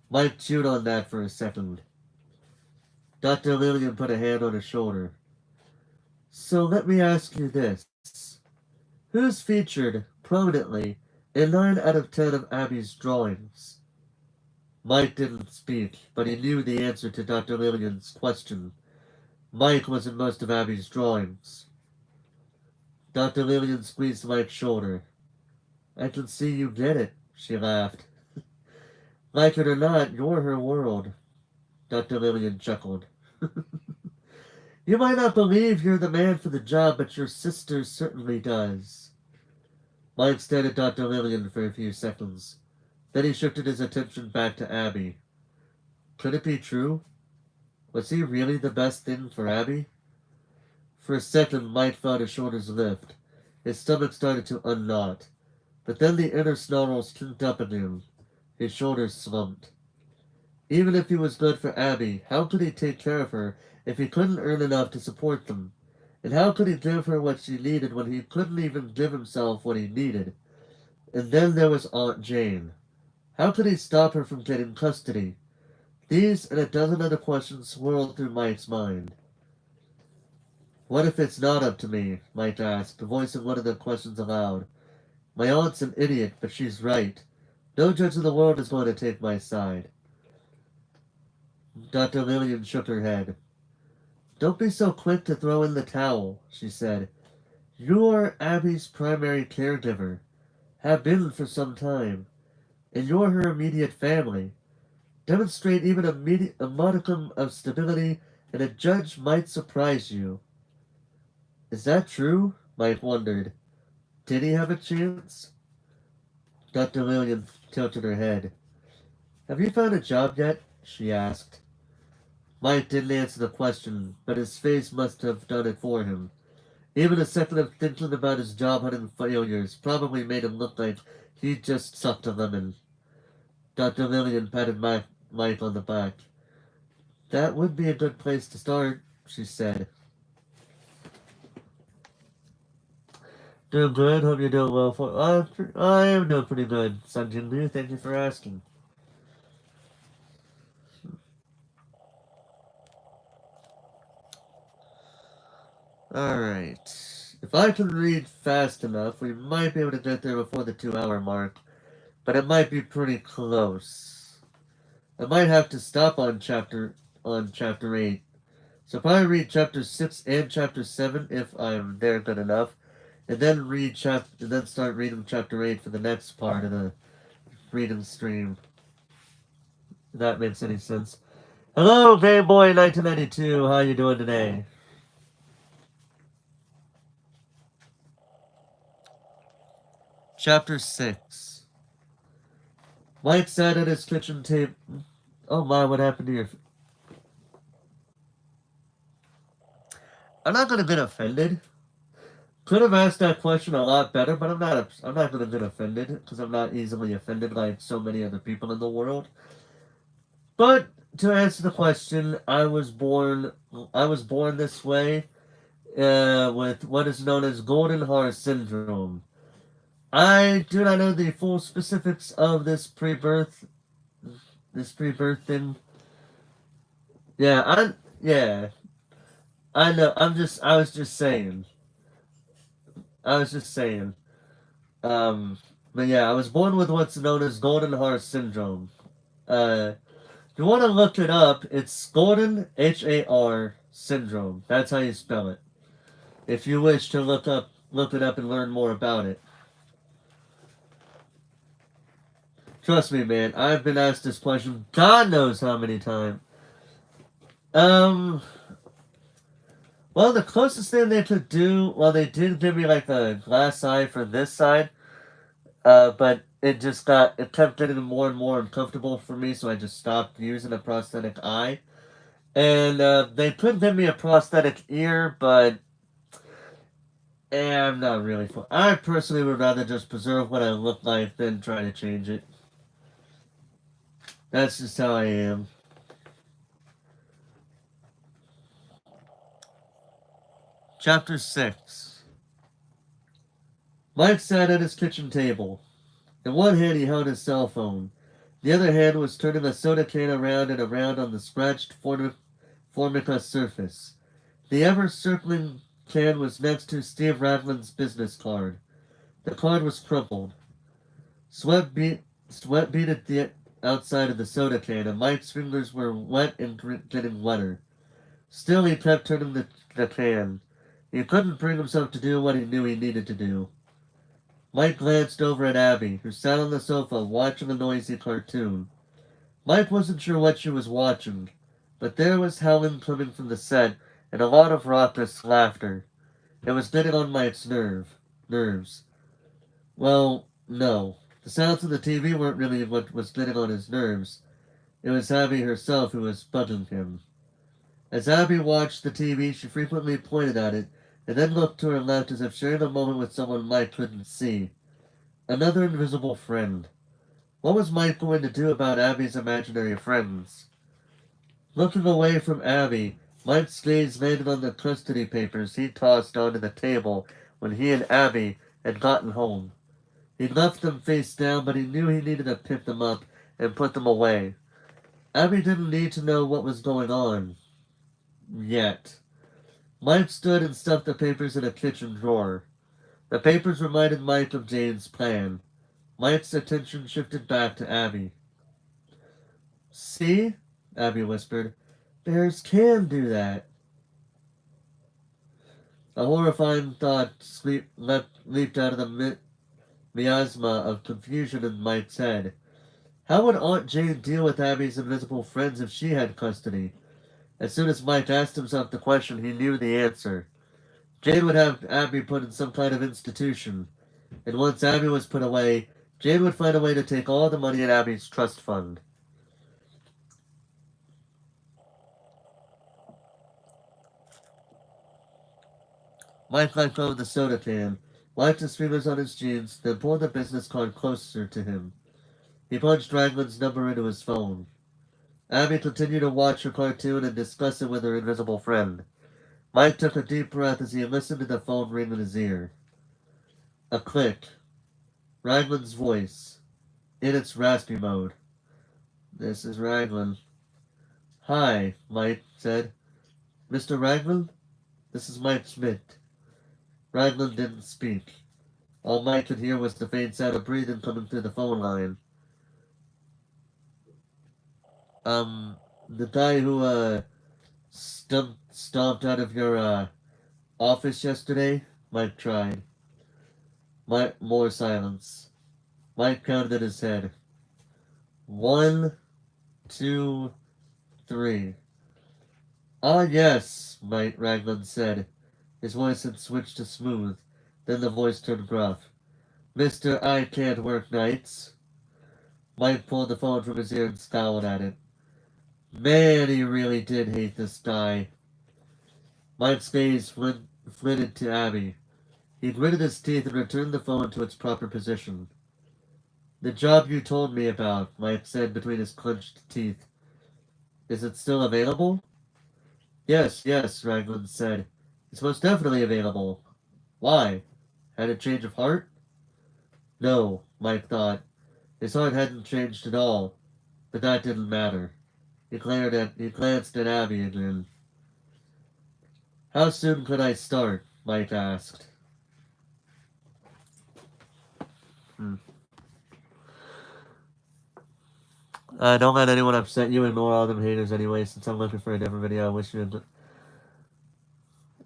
Mike chewed on that for a second. Dr. Lillian put a hand on his shoulder. So let me ask you this. Who's featured prominently in 9 out of 10 of Abby's drawings? Mike didn't speak, but he knew the answer to Dr. Lillian's question. Mike was in most of Abby's drawings. Dr. Lillian squeezed Mike's shoulder. I can see you get it, she laughed. Like it or not, you're her world. Dr. Lillian chuckled. You might not believe you're the man for the job, but your sister certainly does. Mike stared at Dr. Lillian for a few seconds. Then he shifted his attention back to Abby. Could it be true? Was he really the best thing for Abby? For a second, Mike felt his shoulders lift. His stomach started to unknot. But then the inner snarls kinked up again. His shoulders slumped. Even if he was good for Abby, how could he take care of her if he couldn't earn enough to support them? And how could he give her what she needed when he couldn't even give himself what he needed? And then there was Aunt Jane. How could he stop her from getting custody? These and a dozen other questions swirled through Mike's mind. What if it's not up to me? Mike asked, voicing one of the questions aloud. My aunt's an idiot, but she's right. No judge in the world is going to take my side. Dr. Lillian shook her head. Don't be so quick to throw in the towel, she said. You're Abby's primary caregiver. Have been for some time. And you're her immediate family. Demonstrate even a modicum of stability, and a judge might surprise you. Is that true? Mike wondered. Did he have a chance? Dr. Lillian tilted her head. Have you found a job yet? She asked. Mike didn't answer the question, but his face must have done it for him. Even a second of thinking about his job hunting failures probably made him look like he'd just sucked a lemon. Dr. Lillian patted Mike on the back. That would be a good place to start, she said. Doing good. Hope you're doing well. I am doing pretty good, Sanjin Liu. Thank you for asking. Alright. If I can read fast enough, we might be able to get there before the 2-hour mark. But it might be pretty close. I might have to stop on chapter 8. So probably read chapter 6 and chapter 7 if I'm there good enough. And then start reading chapter 8 for the next part of the reading stream. If that makes any sense. Hello, Game Boy 1992. How you doing today? Chapter 6. Mike sat at his kitchen table. Oh my, what happened to your... I'm not gonna get offended. Could have asked that question a lot better, but I'm not gonna get offended, because I'm not easily offended like so many other people in the world. But to answer the question, I was born this way, with what is known as golden heart syndrome. I do not know the full specifics of this pre-birth thing. Yeah, I know. I was just saying. But yeah, I was born with what's known as golden heart syndrome. If you want to look it up, it's golden HAR syndrome. That's how you spell it. If you wish to look it up and learn more about it. Trust me, man. I've been asked this question God knows how many times. Um, well, the closest thing they could do, well, they did give me like a glass eye for this side, but it kept getting more and more uncomfortable for me, so I just stopped using a prosthetic eye. And they could give me a prosthetic ear, but I'm not really for. I personally would rather just preserve what I look like than try to change it. That's just how I am. Chapter 6. Mike sat at his kitchen table. In one hand he held his cell phone. The other hand was turning a soda can around and around on the scratched formica surface. The ever-circling can was next to Steve Radlin's business card. The card was crumpled. Sweat beat, sweat beaded the outside of the soda can, and Mike's fingers were wet and getting wetter. Still, he kept turning the can. He couldn't bring himself to do what he knew he needed to do. Mike glanced over at Abby, who sat on the sofa watching a noisy cartoon. Mike wasn't sure what she was watching, but there was howling coming from the set and a lot of raucous laughter. It was getting on Mike's nerves. Well, no. The sounds of the TV weren't really what was getting on his nerves. It was Abby herself who was bugging him. As Abby watched the TV, she frequently pointed at it, and then looked to her left as if sharing a moment with someone Mike couldn't see. Another invisible friend. What was Mike going to do about Abby's imaginary friends? Looking away from Abby, Mike's gaze landed on the custody papers he tossed onto the table when he and Abby had gotten home. He left them face down, but he knew he needed to pick them up and put them away. Abby didn't need to know what was going on. Yet. Mike stood and stuffed the papers in a kitchen drawer. The papers reminded Mike of Jane's plan. Mike's attention shifted back to Abby. See? Abby whispered. Bears can do that. A horrifying thought leaped out of the miasma of confusion in Mike's head. How would Aunt Jane deal with Abby's invisible friends if she had custody? As soon as Mike asked himself the question, he knew the answer. Jane would have Abby put in some kind of institution, and once Abby was put away, Jane would find a way to take all the money in Abby's trust fund. Mike let go of the soda can, wiped his fingers on his jeans, then pulled the business card closer to him. He punched Raglan's number into his phone. Abby continued to watch her cartoon and discuss it with her invisible friend. Mike took a deep breath as he listened to the phone ring in his ear. A click. Raglan's voice, in its raspy mode. This is Raglan. Hi, Mike said. Mr. Raglan? This is Mike Schmidt. Raglan didn't speak. All Mike could hear was the faint sound of breathing coming through the phone line. The guy who, stomped out of your, office yesterday? Mike tried. More silence. Mike counted his head. 1, 2, 3. Ah, yes, Raglan said. His voice had switched to smooth. Then the voice turned gruff. Mister, I can't work nights. Mike pulled the phone from his ear and scowled at it. Man, he really did hate this guy. Mike's gaze flitted to Abby. He gritted his teeth and returned the phone to its proper position. The job you told me about, Mike said between his clenched teeth. Is it still available? Yes, Raglan said. It's most definitely available. Why? Had a change of heart? No, Mike thought. His heart hadn't changed at all, but that didn't matter. He glanced at Abby again. How soon could I start? Mike asked. Don't let anyone upset you. Ignore all them haters anyway, since I'm looking for a different video. I wish you a good...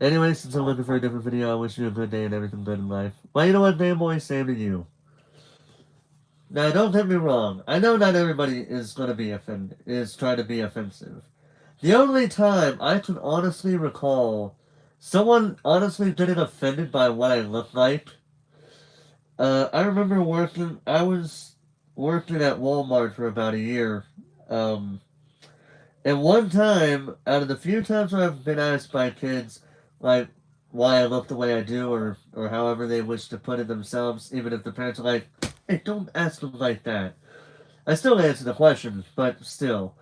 Anyway, since I'm looking for a different video, I wish you a good day and everything good in life. Well, you know what, Gameboy? Same to you. Now, don't get me wrong. I know not everybody is going to be trying to be offensive. The only time I can honestly recall someone honestly getting offended by what I look like, I remember I was working at Walmart for about a year. Um, and one time, out of the few times where I've been asked by kids, like, why I look the way I do, or however they wish to put it themselves, even if the parents are like, hey, don't ask them like that. I still answer the question, but still.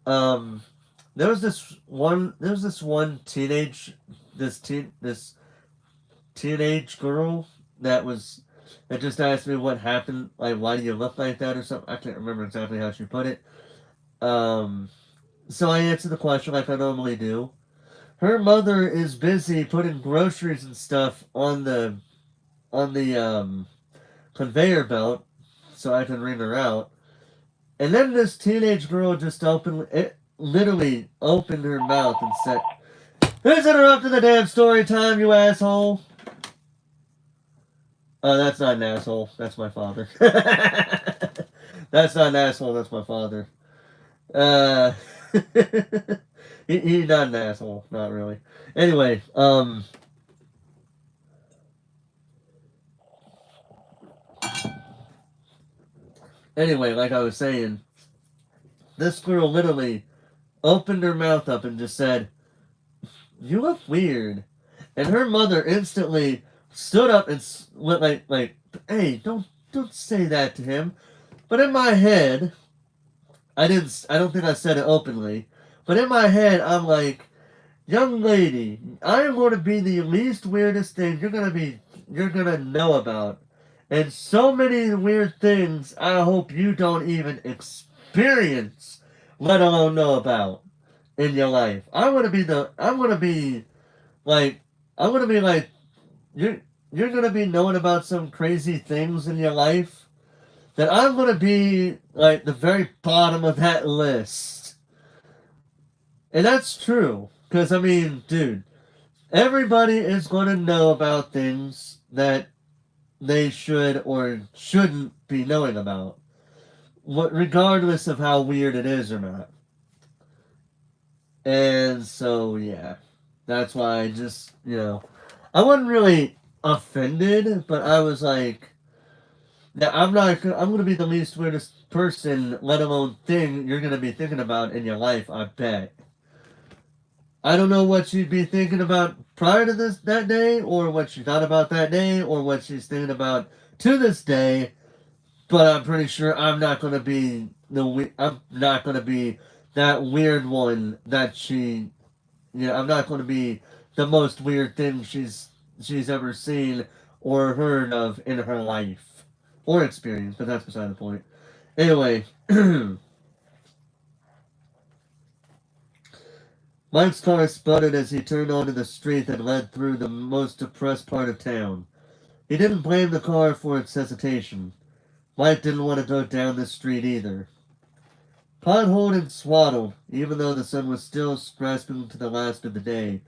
Um, there was this one this teenage girl that was that just asked me what happened, like why do you look like that or something. I can't remember exactly how she put it. Um, so I answered the question like I normally do. Her mother is busy putting groceries and stuff on the conveyor belt so I can ring her out. And then this teenage girl just literally opened her mouth and said, "Who's interrupting the damn story time, you asshole?" Oh, that's not an asshole. That's my father. That's not an asshole. That's my father. Uh, he's not an asshole. Not really. Anyway, like I was saying, this girl literally opened her mouth up and just said, "You look weird," and her mother instantly stood up and went "Hey, don't say that to him." But in my head, I didn't. I don't think I said it openly. But in my head, I'm like, young lady, I'm going to be the least weirdest thing you're gonna know about, and so many weird things I hope you don't even experience, let alone know about in your life. Like I'm gonna be like you're you're gonna be knowing about some crazy things in your life that I'm gonna be like the very bottom of that list. And that's true. Because, I mean, dude, everybody is going to know about things that they should or shouldn't be knowing about, regardless of how weird it is or not. And so, yeah, that's why I wasn't really offended, but I was like, yeah, I'm going to be the least weirdest person, let alone thing you're going to be thinking about in your life, I bet. I don't know what she'd be thinking about prior to that day, or what she thought about that day, or what she's thinking about to this day. But I'm pretty sure I'm not gonna be that weird one that she. Yeah, I'm not gonna be the most weird thing she's ever seen or heard of in her life or experience. But that's beside the point. Anyway. Mike's car sputtered as he turned onto the street that led through the most depressed part of town. He didn't blame the car for its hesitation. Mike didn't want to go down this street either. Potholed and swaddled, even though the sun was still grasping to the last of the day,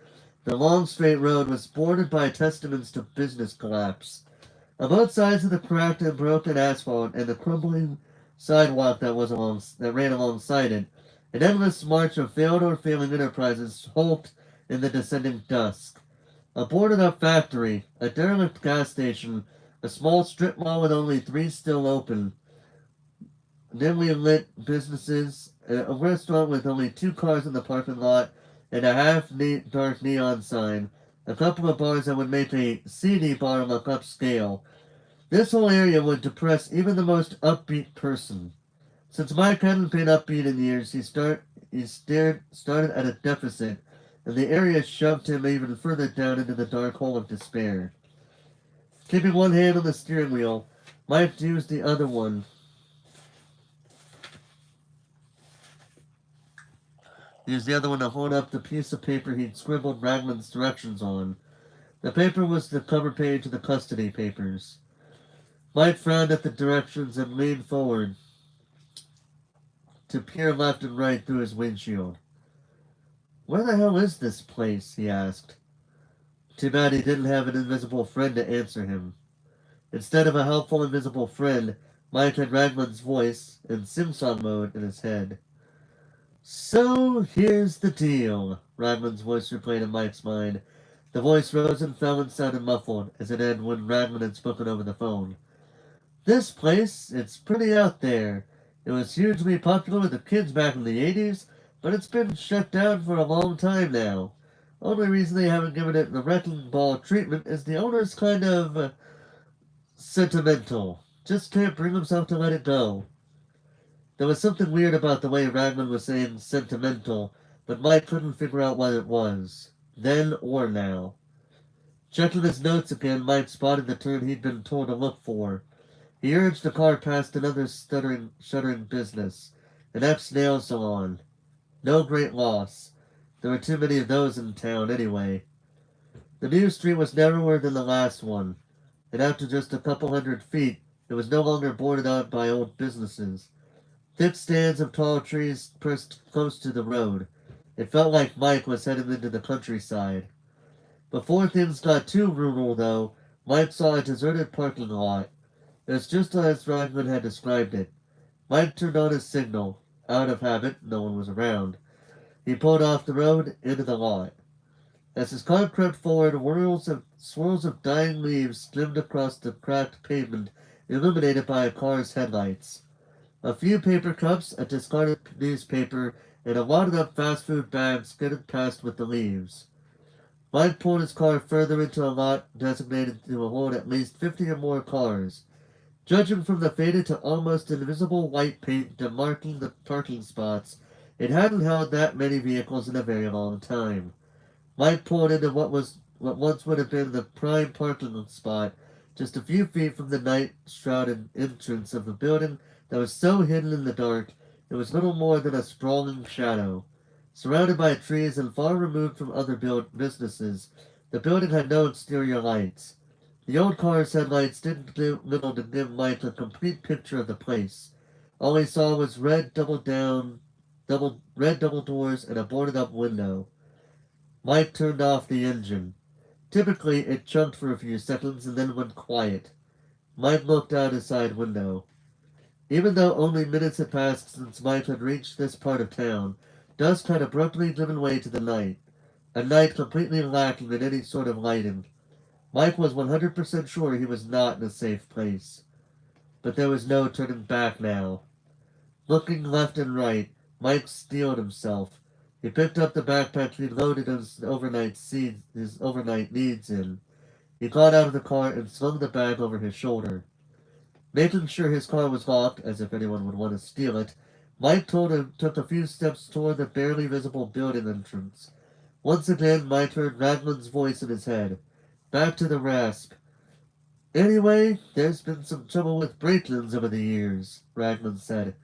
the long straight road was bordered by testaments to business collapse. On both sides of the cracked and broken asphalt and the crumbling sidewalk that ran alongside it, an endless march of failed or failing enterprises hulked in the descending dusk. A boarded up factory, a derelict gas station, a small strip mall with only three still open, dimly lit businesses, a restaurant with only two cars in the parking lot, and a dark neon sign, a couple of bars that would make a CD bar look upscale. This whole area would depress even the most upbeat person. Since Mike hadn't been upbeat in years, started at a deficit, and the area shoved him even further down into the dark hole of despair. Keeping one hand on the steering wheel, Mike used the other one. To hold up the piece of paper he'd scribbled Raglan's directions on. The paper was the cover page of the custody papers. Mike frowned at the directions and leaned forward to peer left and right through his windshield. "Where the hell is this place?" he asked. Too bad he didn't have an invisible friend to answer him. Instead of a helpful invisible friend, Mike had Raglan's voice in Simpson mode in his head. So here's the deal, Raglan's voice replayed in Mike's mind. The voice rose and fell and sounded muffled, as it had when Raglan had spoken over the phone. This place, it's pretty out there. It was hugely popular with the kids back in the 80s, but it's been shut down for a long time now. Only reason they haven't given it the wrecking ball treatment is the owner's kind of sentimental. Just can't bring himself to let it go. There was something weird about the way Raglan was saying sentimental, but Mike couldn't figure out what it was, then or now. Checking his notes again, Mike spotted the turn he'd been told to look for. He urged the car past another shuttering business, an ex-nail salon. No great loss. There were too many of those in town anyway. The new street was narrower than the last one, and after just a couple 100 feet, it was no longer bordered out by old businesses. Thick stands of tall trees pressed close to the road. It felt like Mike was heading into the countryside. Before things got too rural, though, Mike saw a deserted parking lot. It was just as Raglan had described it. Mike turned on his signal. Out of habit, no one was around. He pulled off the road into the lot. As his car crept forward, swirls of dying leaves skimmed across the cracked pavement, illuminated by a car's headlights. A few paper cups, a discarded newspaper, and a wadded up fast food bag skidded past with the leaves. Mike pulled his car further into a lot designated to hold at least 50 or more cars. Judging from the faded to almost invisible white paint demarking the parking spots, it hadn't held that many vehicles in a very long time. Mike pulled into what once would have been the prime parking spot, just a few feet from the night-shrouded entrance of a building that was so hidden in the dark it was little more than a sprawling shadow. Surrounded by trees and far removed from other businesses, the building had no exterior lights. The old car's headlights didn't do little to give Mike a complete picture of the place. All he saw was red double doors and a boarded up window. Mike turned off the engine. Typically, it chugged for a few seconds and then went quiet. Mike looked out his side window. Even though only minutes had passed since Mike had reached this part of town, dusk had abruptly given way to the night, a night completely lacking in any sort of lighting. Mike was 100% sure he was not in a safe place. But there was no turning back now. Looking left and right, Mike steeled himself. He picked up the backpack he'd loaded his overnight needs in. He got out of the car and slung the bag over his shoulder. Making sure his car was locked, as if anyone would want to steal it, Mike took a few steps toward the barely visible building entrance. Once again, Mike heard Raglan's voice in his head. Back to the rasp. Anyway, there's been some trouble with break-ins over the years, Raglan said.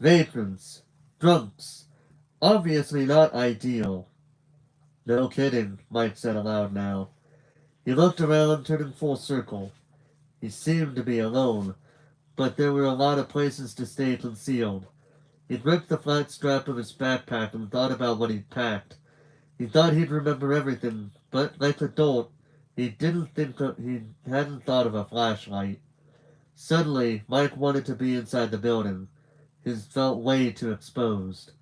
Vagrants. Drunks. Obviously not ideal. No kidding, Mike said aloud now. He looked around, turning full circle. He seemed to be alone, but there were a lot of places to stay concealed. He gripped the flat strap of his backpack and thought about what he'd packed. He thought he'd remember everything, but like a dolt, he hadn't thought of a flashlight. Suddenly, Mike wanted to be inside the building. He felt way too exposed.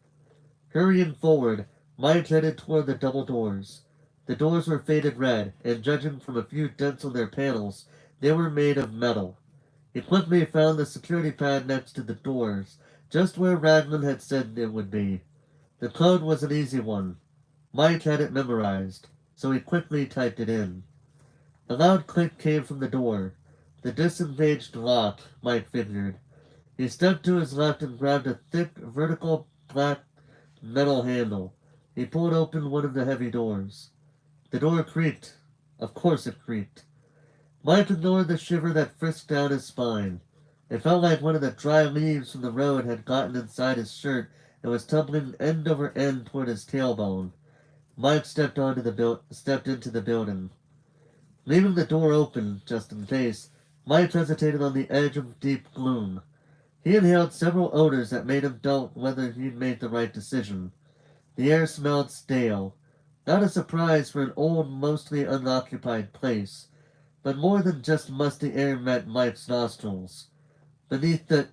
Hurrying forward, Mike headed toward the double doors. The doors were faded red, and judging from a few dents on their panels, they were made of metal. He quickly found the security pad next to the doors, just where Raglan had said it would be. The code was an easy one. Mike had it memorized, so he quickly typed it in. A loud click came from the door. The disengaged lock, Mike figured. He stepped to his left and grabbed a thick, vertical, black metal handle. He pulled open one of the heavy doors. The door creaked. Of course it creaked. Mike ignored the shiver that frisked down his spine. It felt like one of the dry leaves from the road had gotten inside his shirt and was tumbling end over end toward his tailbone. Mike stepped into the building. Leaving the door open, just in case, Mike hesitated on the edge of deep gloom. He inhaled several odors that made him doubt whether he'd made the right decision. The air smelled stale. Not a surprise for an old, mostly unoccupied place, but more than just musty air met Mike's nostrils. Beneath a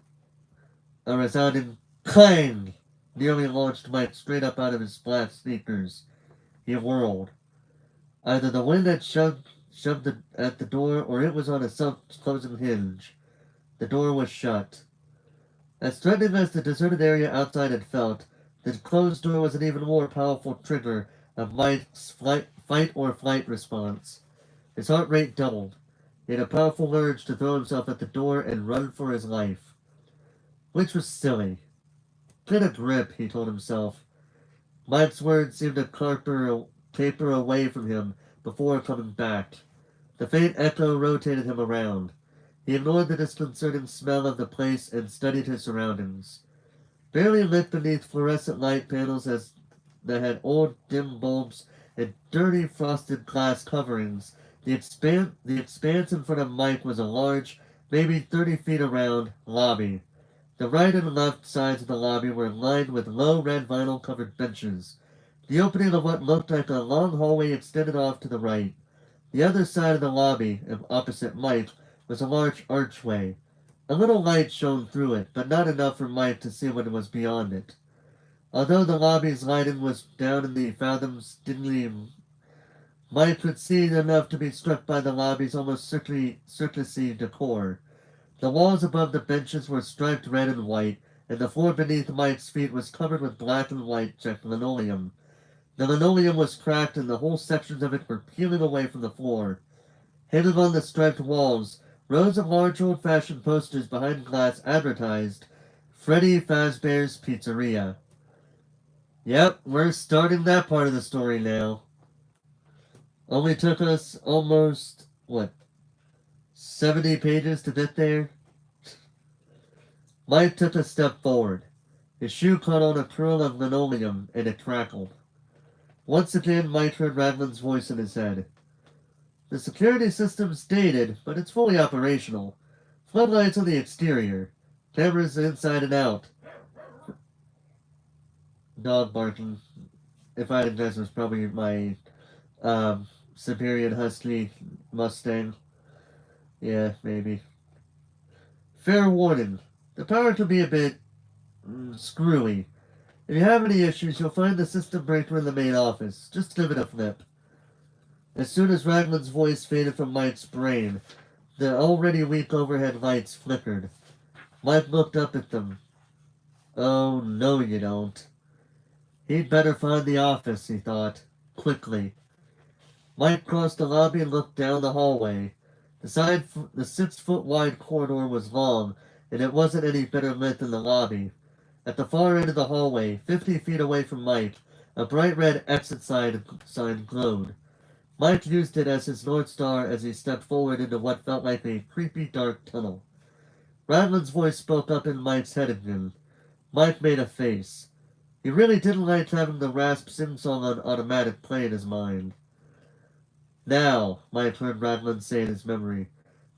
resounding clang, nearly launched Mike straight up out of his flat sneakers. He whirled. Either the wind had shoved it at the door, or it was on a self-closing hinge. The door was shut. As threatening as the deserted area outside had felt, the closed door was an even more powerful trigger of Mike's fight or flight response. His heart rate doubled. He had a powerful urge to throw himself at the door and run for his life. Which was silly. Get a grip, he told himself. Mike's words seemed to caper away from him before coming back. The faint echo rotated him around. He ignored the disconcerting smell of the place and studied his surroundings. Barely lit beneath fluorescent light panels that had old dim bulbs and dirty frosted glass coverings, the expanse in front of Mike was a large, maybe 30 feet around, lobby. The right and left sides of the lobby were lined with low red vinyl covered benches. The opening of what looked like a long hallway extended off to the right. The other side of the lobby, opposite Mike, was a large archway. A little light shone through it, but not enough for Mike to see what was beyond it. Although the lobby's lighting was down in the fathoms dimly, Mike could see enough to be struck by the lobby's almost circusy decor. The walls above the benches were striped red and white, and the floor beneath Mike's feet was covered with black and white checked linoleum. The linoleum was cracked, and the whole sections of it were peeling away from the floor. Hanging on the striped walls, rows of large old-fashioned posters behind glass advertised Freddy Fazbear's Pizzeria. Yep, we're starting that part of the story now. Only took us almost, 70 pages to get there? Mike took a step forward. His shoe caught on a curl of linoleum, and it crackled. Once again, Mike heard Raglan's voice in his head. The security system's dated, but it's fully operational. Floodlights on the exterior. Cameras inside and out. Dog barking. If I had guessed, it was probably my Siberian Husky Mustang. Yeah, maybe. Fair warning. The power can be a bit screwy. If you have any issues, you'll find the system breaker in the main office. Just give it a flip. As soon as Raglan's voice faded from Mike's brain, the already weak overhead lights flickered. Mike looked up at them. Oh, no you don't. He'd better find the office, he thought, quickly. Mike crossed the lobby and looked down the hallway. The 6-foot-wide corridor was long, and it wasn't any better lit than the lobby. At the far end of the hallway, 50 feet away from Mike, a bright red exit sign glowed. Mike used it as his North Star as he stepped forward into what felt like a creepy dark tunnel. Raglan's voice spoke up in Mike's head again. Mike made a face. He really didn't like having the rasp sing-song on automatic play in his mind. Now, Mike heard Raglan say in his memory,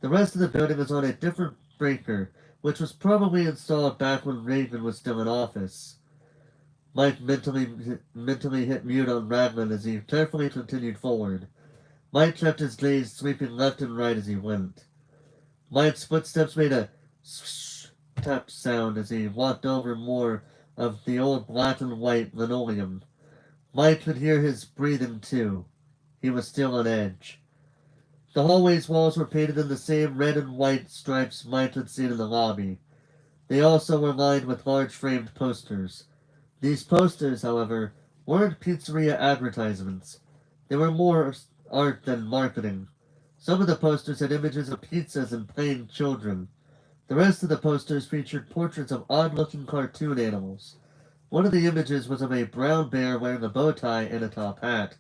the rest of the building is on a different breaker, which was probably installed back when Raven was still in office. Mike mentally hit mute on Raglan as he carefully continued forward. Mike kept his gaze sweeping left and right as he went. Mike's footsteps made a swish tap sound as he walked over more of the old black and white linoleum. Mike could hear his breathing too. He was still on edge. The hallway's walls were painted in the same red and white stripes Mike had seen in the lobby. They also were lined with large framed posters. These posters, however, weren't pizzeria advertisements. They were more art than marketing. Some of the posters had images of pizzas and plain children. The rest of the posters featured portraits of odd-looking cartoon animals. One of the images was of a brown bear wearing a bow tie and a top hat.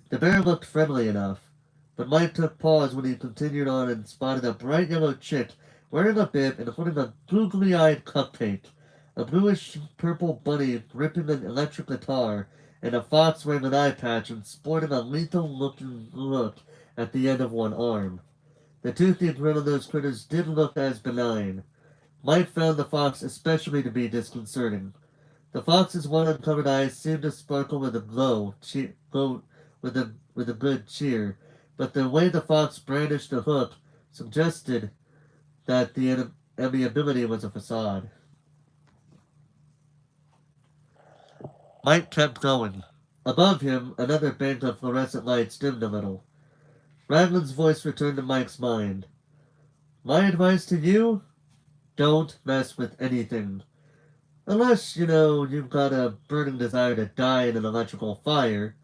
The bear looked friendly enough, but Mike took pause when he continued on and spotted a bright yellow chick wearing a bib and holding a googly-eyed cupcake, a bluish-purple bunny gripping an electric guitar, and a fox wearing an eye patch and sporting a lethal-looking look at the end of one arm. The toothy grin of those critters did look as benign. Mike found the fox especially to be disconcerting. The fox's one uncovered eyes seemed to sparkle with a with a good cheer, but the way the fox brandished the hook suggested that the amiability was a facade. Mike kept going. Above him, another bank of fluorescent lights dimmed a little. Raglan's voice returned to Mike's mind. My advice to you? Don't mess with anything. Unless, you've got a burning desire to die in an electrical fire.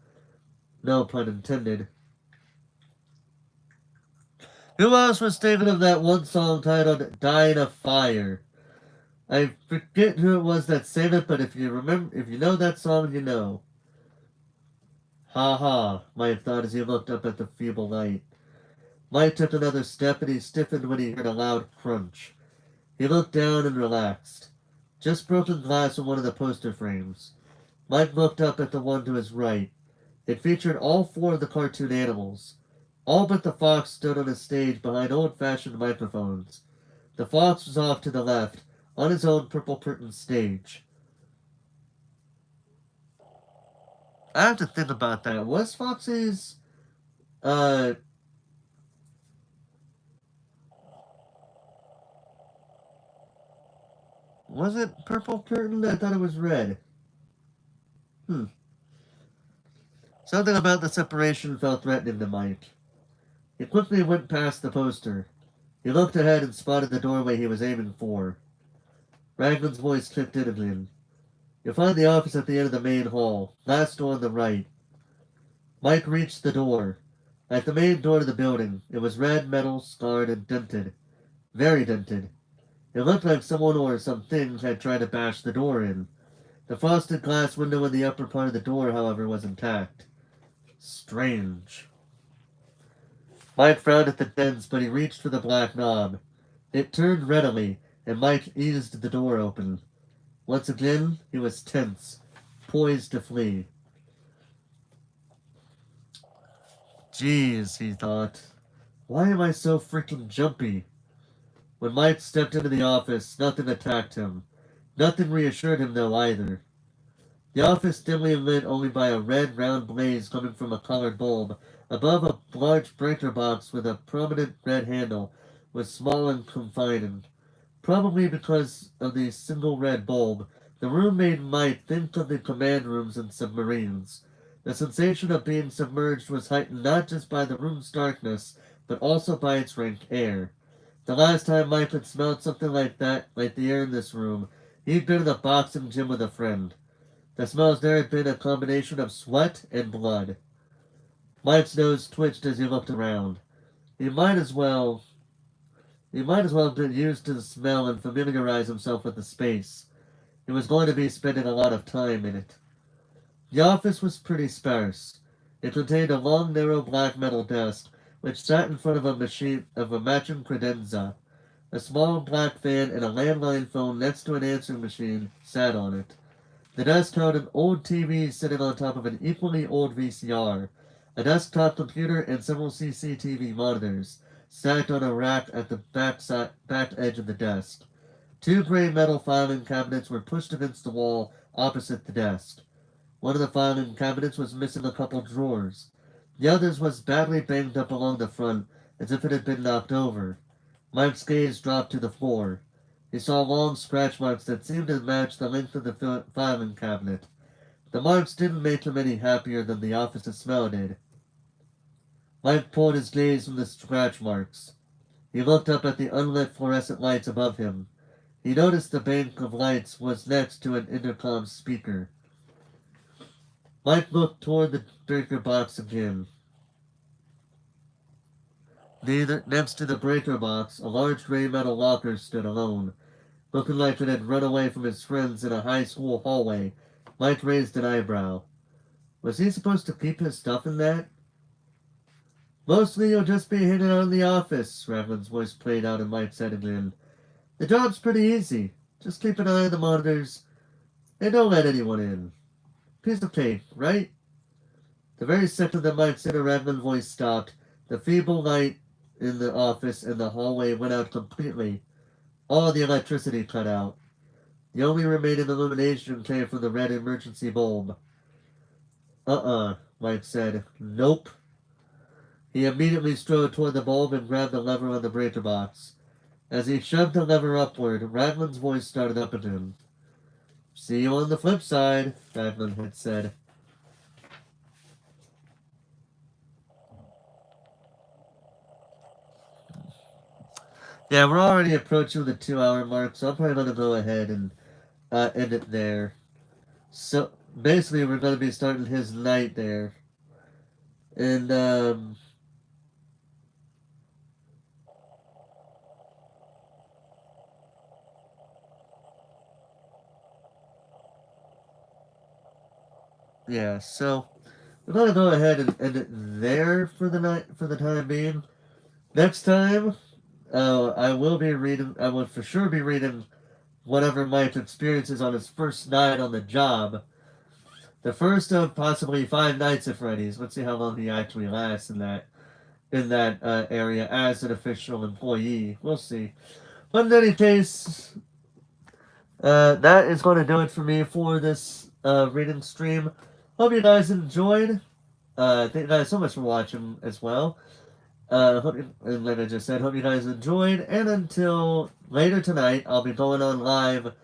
No pun intended. Who else was thinking of that one song titled Die in a Fire? I forget who it was that sang it, but if you know that song, you know. Ha ha, Mike thought as he looked up at the feeble light. Mike took another step and he stiffened when he heard a loud crunch. He looked down and relaxed. Just broken glass on one of the poster frames. Mike looked up at the one to his right. It featured all four of the cartoon animals. All but the fox stood on a stage behind old-fashioned microphones. The fox was off to the left, on his own purple curtain stage. I have to think about that. Was Foxy's, was it purple curtain? I thought it was red. Something about the separation felt threatening to Mike. He quickly went past the poster. He looked ahead and spotted the doorway he was aiming for. Raglan's voice kicked in again. You'll find the office at the end of the main hall, last door on the right. Mike reached the door. At the main door to the building, it was red metal, scarred, and dented. Very dented. It looked like someone or something had tried to bash the door in. The frosted glass window in the upper part of the door, however, was intact. Strange. Mike frowned at the dents, but he reached for the black knob. It turned readily, and Mike eased the door open. Once again, he was tense, poised to flee. Jeez, he thought. Why am I so freaking jumpy? When Mike stepped into the office, nothing attacked him. Nothing reassured him, though, either. The office dimly lit only by a red, round blaze coming from a colored bulb. Above, a large breaker box with a prominent red handle was small and confining. Probably because of the single red bulb, the room made Mike think of the command rooms in submarines. The sensation of being submerged was heightened not just by the room's darkness, but also by its rank air. The last time Mike had smelled something like that, like the air in this room, he'd been in a boxing gym with a friend. The smells there had been a combination of sweat and blood. Mike's nose twitched as he looked around. He might as well get used to the smell and familiarize himself with the space. He was going to be spending a lot of time in it. The office was pretty sparse. It contained a long, narrow black metal desk, which sat in front of a machine of a matching credenza. A small black fan and a landline phone next to an answering machine sat on it. The desk held an old TV sitting on top of an equally old VCR. A desktop computer and several CCTV monitors stacked on a rack at the back edge of the desk. Two gray metal filing cabinets were pushed against the wall opposite the desk. One of the filing cabinets was missing a couple drawers. The other was badly banged up along the front, as if it had been knocked over. Mike's gaze dropped to the floor. He saw long scratch marks that seemed to match the length of the filing cabinet. The marks didn't make him any happier than the office's smell did. Mike pulled his gaze from the scratch marks. He looked up at the unlit fluorescent lights above him. He noticed the bank of lights was next to an intercom speaker. Mike looked toward the breaker box again. Next to the breaker box, a large gray metal locker stood alone. Looking like it had run away from his friends in a high school hallway, Mike raised an eyebrow. Was he supposed to keep his stuff in that? Mostly you'll just be hanging out in the office, Raglan's voice played out in Mike's head again. The job's pretty easy. Just keep an eye on the monitors, and don't let anyone in. Piece of cake, right? The very second that Mike's inner Raglan voice stopped, the feeble light in the office and the hallway went out completely. All the electricity cut out. The only remaining illumination came from the red emergency bulb. Mike said. Nope. He immediately strode toward the bulb and grabbed the lever on the breaker box. As he shoved the lever upward, Raglan's voice started up again. See you on the flip side, Raglan had said. Yeah, we're already approaching the 2-hour mark, so I'm probably going to go ahead and end it there. So, basically, we're going to be starting his night there. And, yeah, so we're going to go ahead and end it there for the night, for the time being. Next time, I will for sure be reading whatever Mike's experiences on his first night on the job. The first of possibly 5 nights at Freddy's. Let's see how long he actually lasts in that area as an official employee. We'll see. But in any case, that is going to do it for me for this reading stream. Hope you guys enjoyed. Thank you guys so much for watching as well. And like I just said, hope you guys enjoyed. And until later tonight, I'll be going on live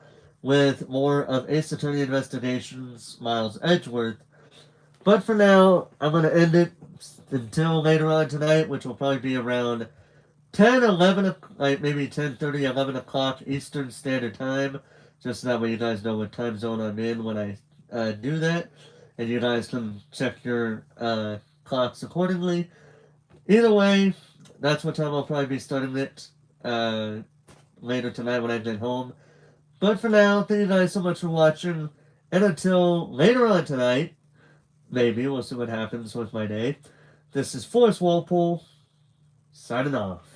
with more of Ace Attorney Investigations Miles Edgeworth. But for now, I'm going to end it until later on tonight, which will probably be around 10, 11, like maybe 10:30, 11 o'clock Eastern Standard Time. Just so that way you guys know what time zone I'm in when I do that. And you guys can check your clocks accordingly. Either way, that's what time I'll probably be starting it later tonight when I get home. But for now, thank you guys so much for watching. And until later on tonight, maybe we'll see what happens with my day. This is Forrest Walpole, signing off.